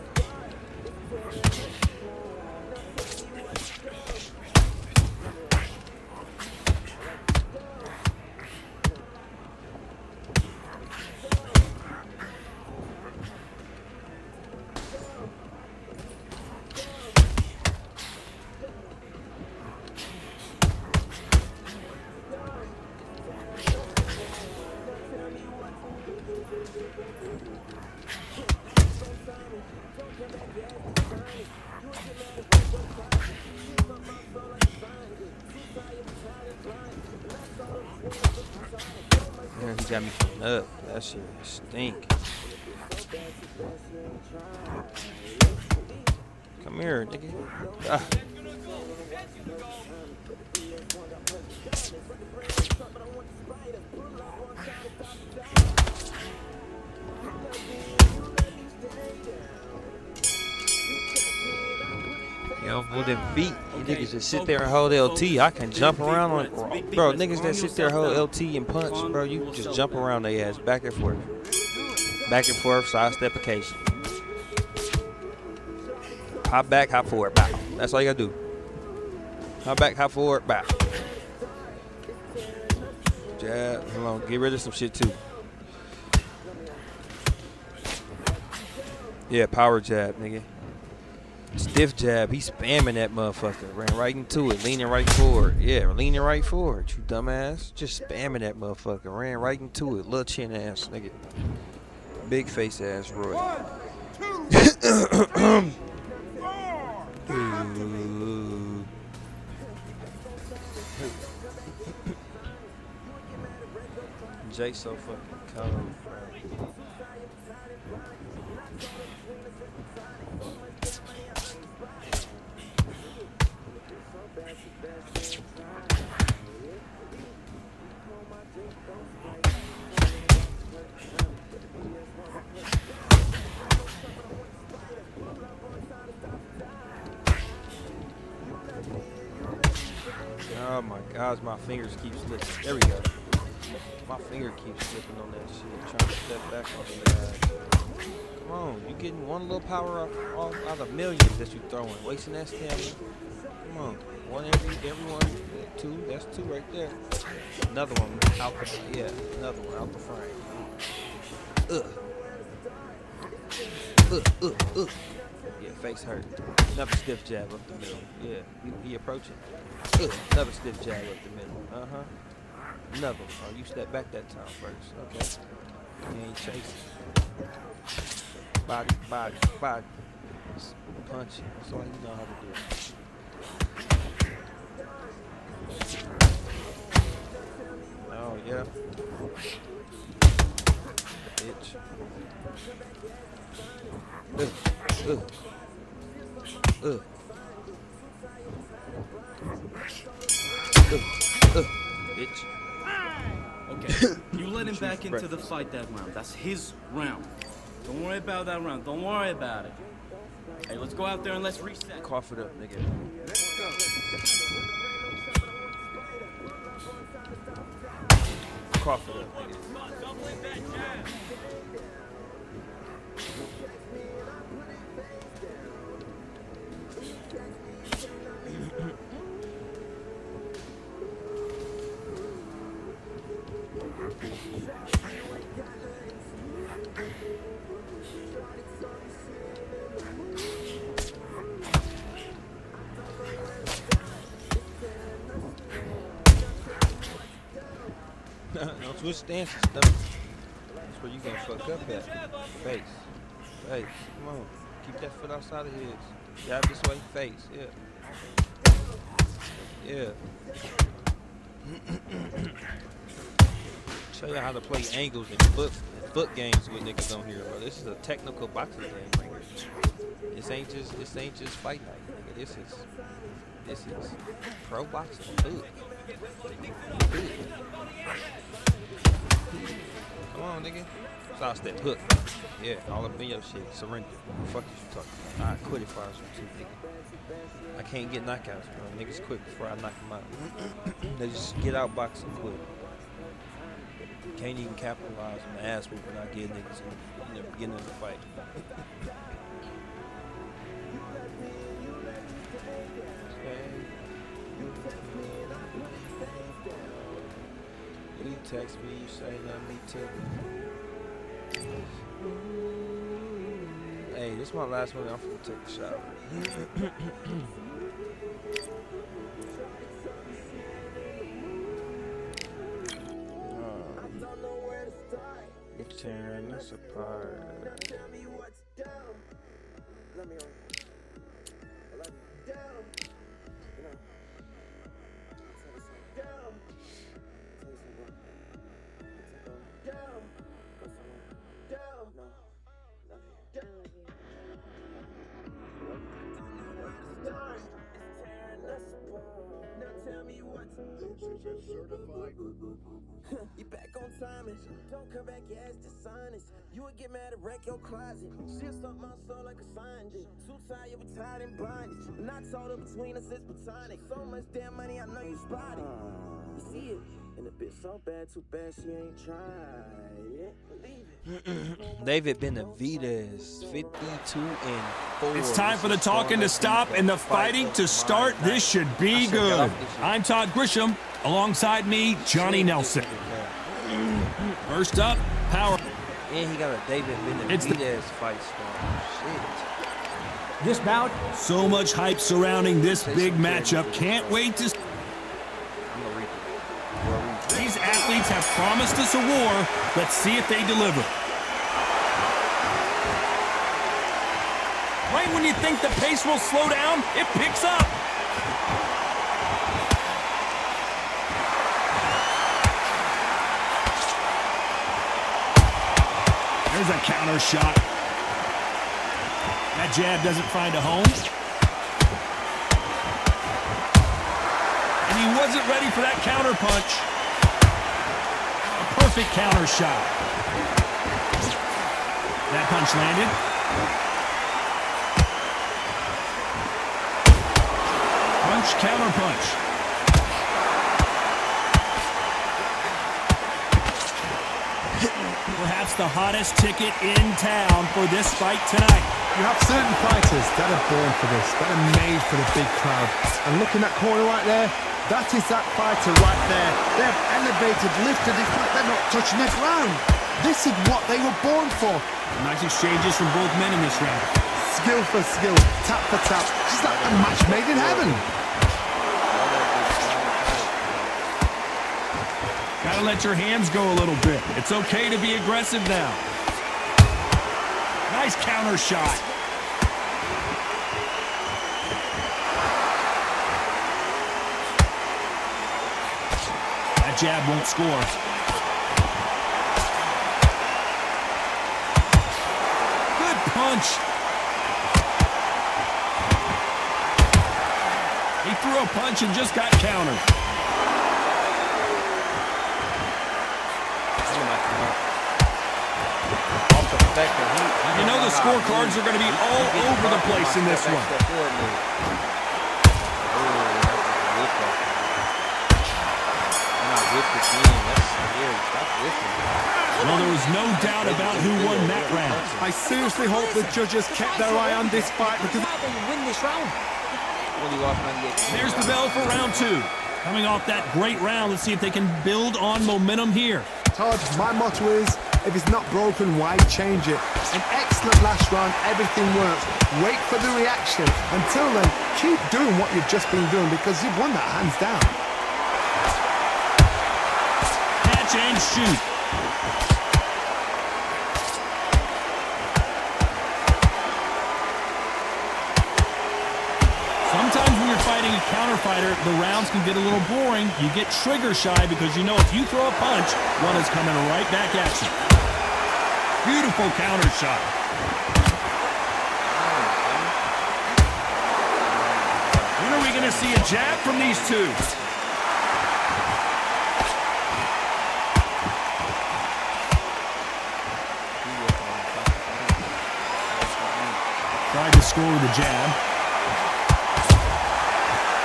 Man, he got me fucked up. That shit stink. Come here, nigga. Yo, with them feet, you niggas just sit there and hold LT. I can jump around on it. Bro, niggas that sit there and hold LT and punch, bro, you can just jump around their ass back and forth. Back and forth, side step occasion. Hop back, hop forward, bow. That's all you gotta do. Hop back, hop forward, bow. Jab, hold on, get rid of some shit too. Yeah, power jab, nigga. Stiff jab, he spamming that motherfucker. Ran right into it, leaning right forward. Yeah, leaning right forward, you dumbass. Just spamming that motherfucker. Ran right into it, little chin ass, nigga. Big face ass Roy. Ooh. Jay so fucking cold. Oh my gosh, my fingers keep slipping. There we go. My finger keeps slipping on that shit. Trying to step back on the guy. Come on, you getting one little power off out of millions that you throwing. Wasting that stamina. Come on. One everyone. Two. That's two right there. Another one out the another one out the frame. Yeah, face hurt. Another stiff jab up the middle. Yeah, he approaching. Another stiff jab up the middle. Another one. Oh, you step back that time first. Okay. You ain't chasing. Body. Punch. That's all you know how to do. Oh, yeah. Bitch. Bitch. Okay, you let him back into the fight that round. That's his round. Don't worry about that round. Don't worry about it. Hey, let's go out there and let's reset. Cough it up, nigga. Let's go. Cough it up, nigga. Don't switch stances, though. That's where you gonna fuck up at. Face. Come on. Keep that foot outside of his. Jab this way. Face. Yeah. Show you how to play angles and foot games with niggas on here, bro. This is a technical boxing game right here. This ain't just fight night, nigga. This is pro boxing. Come on, nigga. Stop that hook. Yeah, all up in your shit. Surrender. Fuck is you talking about? I quit if I was you too, nigga. I can't get knockouts, bro. Niggas quit before I knock them out. They just get out boxing quick. Can't even capitalize on the ass whooping I get niggas in the beginning of the fight. You text me, you say nothing, me too. Hey, this is my last one. I'm finna take a shower. Tearing us apart. You back on timing. Don't come back, your ass dishonest. You would get mad and wreck your closet. She'll suck my soul like a sign did. Too tired, we tied in bondage. Not told up between us, it's platonic. So much damn money, I know you spotted. You see it, and the bitch so bad, too bad she ain't tried it. Believe it. David Benavidez, 52-4. It's time for the talking to stop and the fighting to start. This should be good. I'm Todd Grisham. Alongside me, Johnny Nelson. First up, power. And he got a David Benavidez fight started. Shit. This bout, So much hype surrounding this big matchup. Can't wait to. These athletes have promised us a war. Let's see if they deliver. when you think the pace will slow down, it picks up. There's a counter shot. That jab doesn't find a home. And he wasn't ready for that counter punch. A perfect counter shot. That punch landed. Punch, counter punch. Perhaps the hottest ticket in town for this fight tonight. You have certain fighters that are born for this, that are made for the big crowd. And look in that corner right there, that is that fighter right there. They have elevated, lifted, it's like they're not touching the ground. This is what they were born for. Nice exchanges from both men in this round. Skill for skill, tap for tap, just like a match made in heaven. Gotta let your hands go a little bit. It's okay to be aggressive now. Nice counter shot. That jab won't score. Good punch. He threw a punch and just got countered. You know the scorecards are going to be all over the place in this one. Well, there was no doubt about who won that round. I seriously hope the judges kept their eye on this fight because win this round. There's the bell for round two. Coming off that great round, let's see if they can build on momentum here. Todd, my motto is, if it's not broken, why change it? An excellent last round, everything works. Wait for the reaction. Until then, keep doing what you've just been doing because you've won that hands down. Catch and shoot. Sometimes when you're fighting a counter fighter, the rounds can get a little boring. You get trigger shy because you know if you throw a punch, one is coming right back at you. Beautiful counter shot. When are we going to see a jab from these two? Tried to score with a jab.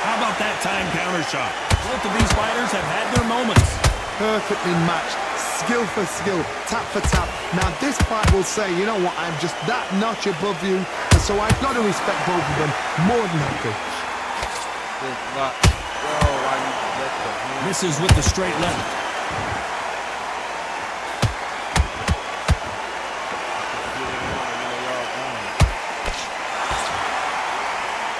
How about that time counter shot? Both of these fighters have had their moments. Perfectly matched. Skill for skill, tap for tap. Now this fight will say, you know what, I'm just that notch above you, and so I've got to respect both of them more than happy. Misses with the straight left.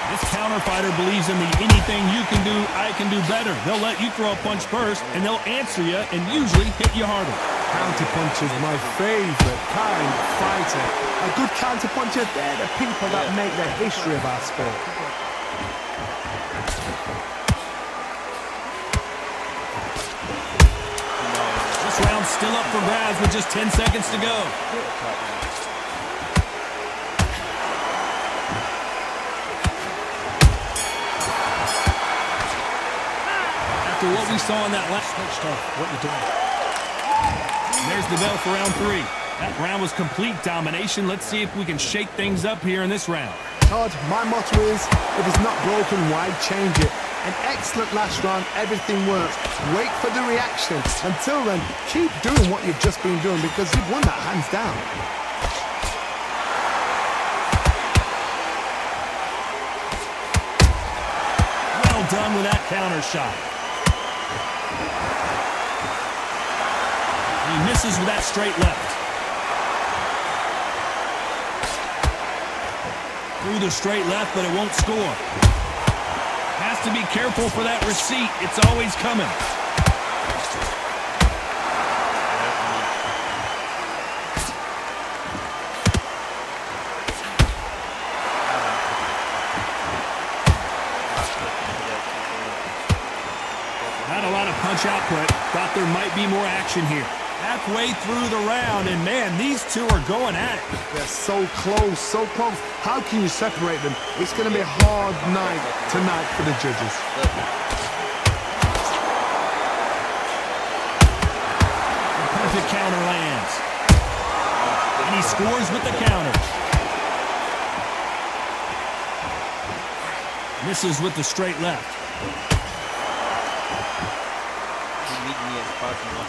This counter fighter believes in the anything you can do, I can do better. They'll let you throw a punch first, and they'll answer you and usually hit you harder. Counter punch is my favorite kind of fighter. A good counter puncher, they're the people that make the history of our sport. This round's still up for grabs with just 10 seconds to go. After what we saw in that last touch, what you doing? There's the bell for round three. That round was complete domination. Let's see if we can shake things up here in this round. Todd, my motto is, if it's not broken, why change it? An excellent last round, everything works. Wait for the reaction. Until then, keep doing what you've just been doing because you've won that hands down. Well done with that counter shot. He misses with that straight left. Through the straight left, but it won't score. Has to be careful for that receipt. It's always coming. a lot of punch output. Thought there might be more action here. Halfway through the round, and man, these two are going at it. They're so close, so close. How can you separate them? It's going to be a hard night tonight for the judges. The perfect counter lands. And he scores with the counter. Misses with the straight left.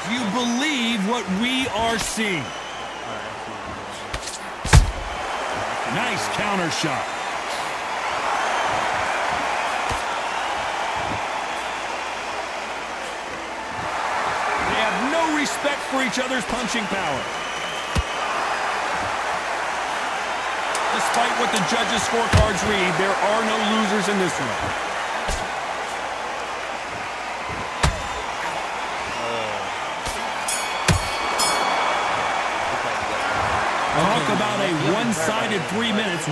Do you believe what we are seeing? Nice counter shot. They have no respect for each other's punching power. Despite what the judges' scorecards read, there are no losers in this one. Talk about a one-sided 3 minutes.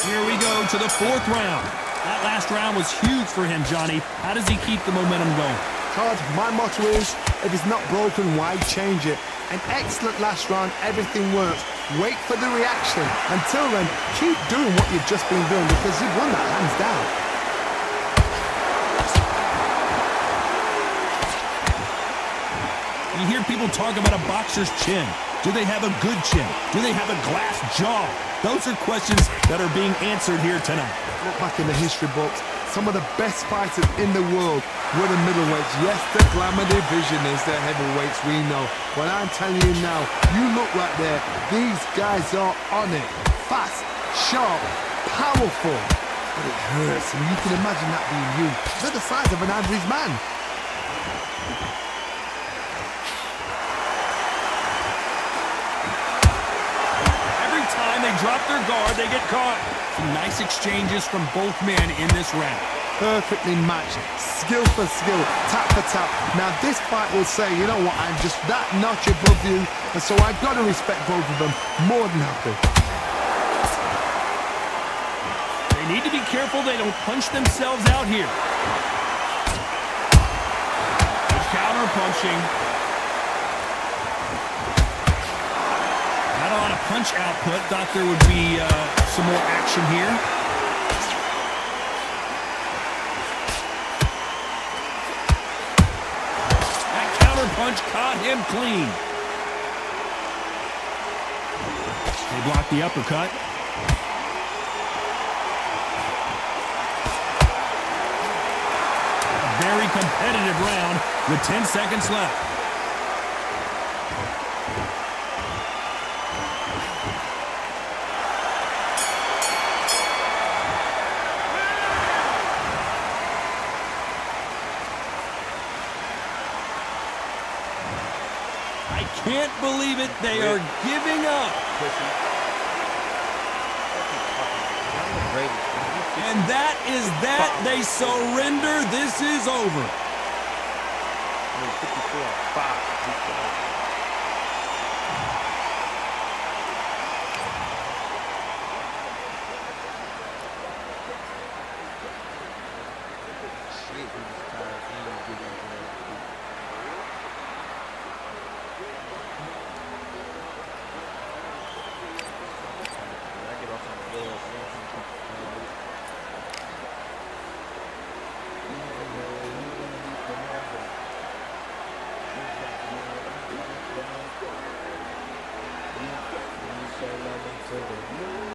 Here we go to the fourth round. That last round was huge for him, Johnny. How does he keep the momentum going? Todd, my motto is, if it's not broken, why change it? An excellent last round, everything works. Wait for the reaction. Until then, keep doing what you've just been doing because you've won that hands down. You hear people talk about a boxer's chin. Do they have a good chin? Do they have a glass jaw? Those are questions that are being answered here tonight. Look back in the history books. Some of the best fighters in the world were the middleweights. Yes, the glamour division is the heavyweights, we know. But I'm telling you now, you look right there. These guys are on it. Fast, sharp, powerful. But it hurts, and you can imagine that being you. They're the size of an average man. They drop their guard, they get caught. Some nice exchanges from both men in this round. Perfectly matched, skill for skill, tap for tap. Now this fight will say, you know what, I'm just that notch above you, and so I've got to respect both of them more than happy. They need to be careful they don't punch themselves out here. Good counter punching. Not a lot of punch output. Thought there would be some more action here. That counter punch caught him clean. They blocked the uppercut. A very competitive round with 10 seconds left. Can't believe it. They are giving up. And that is that. They surrender. This is over.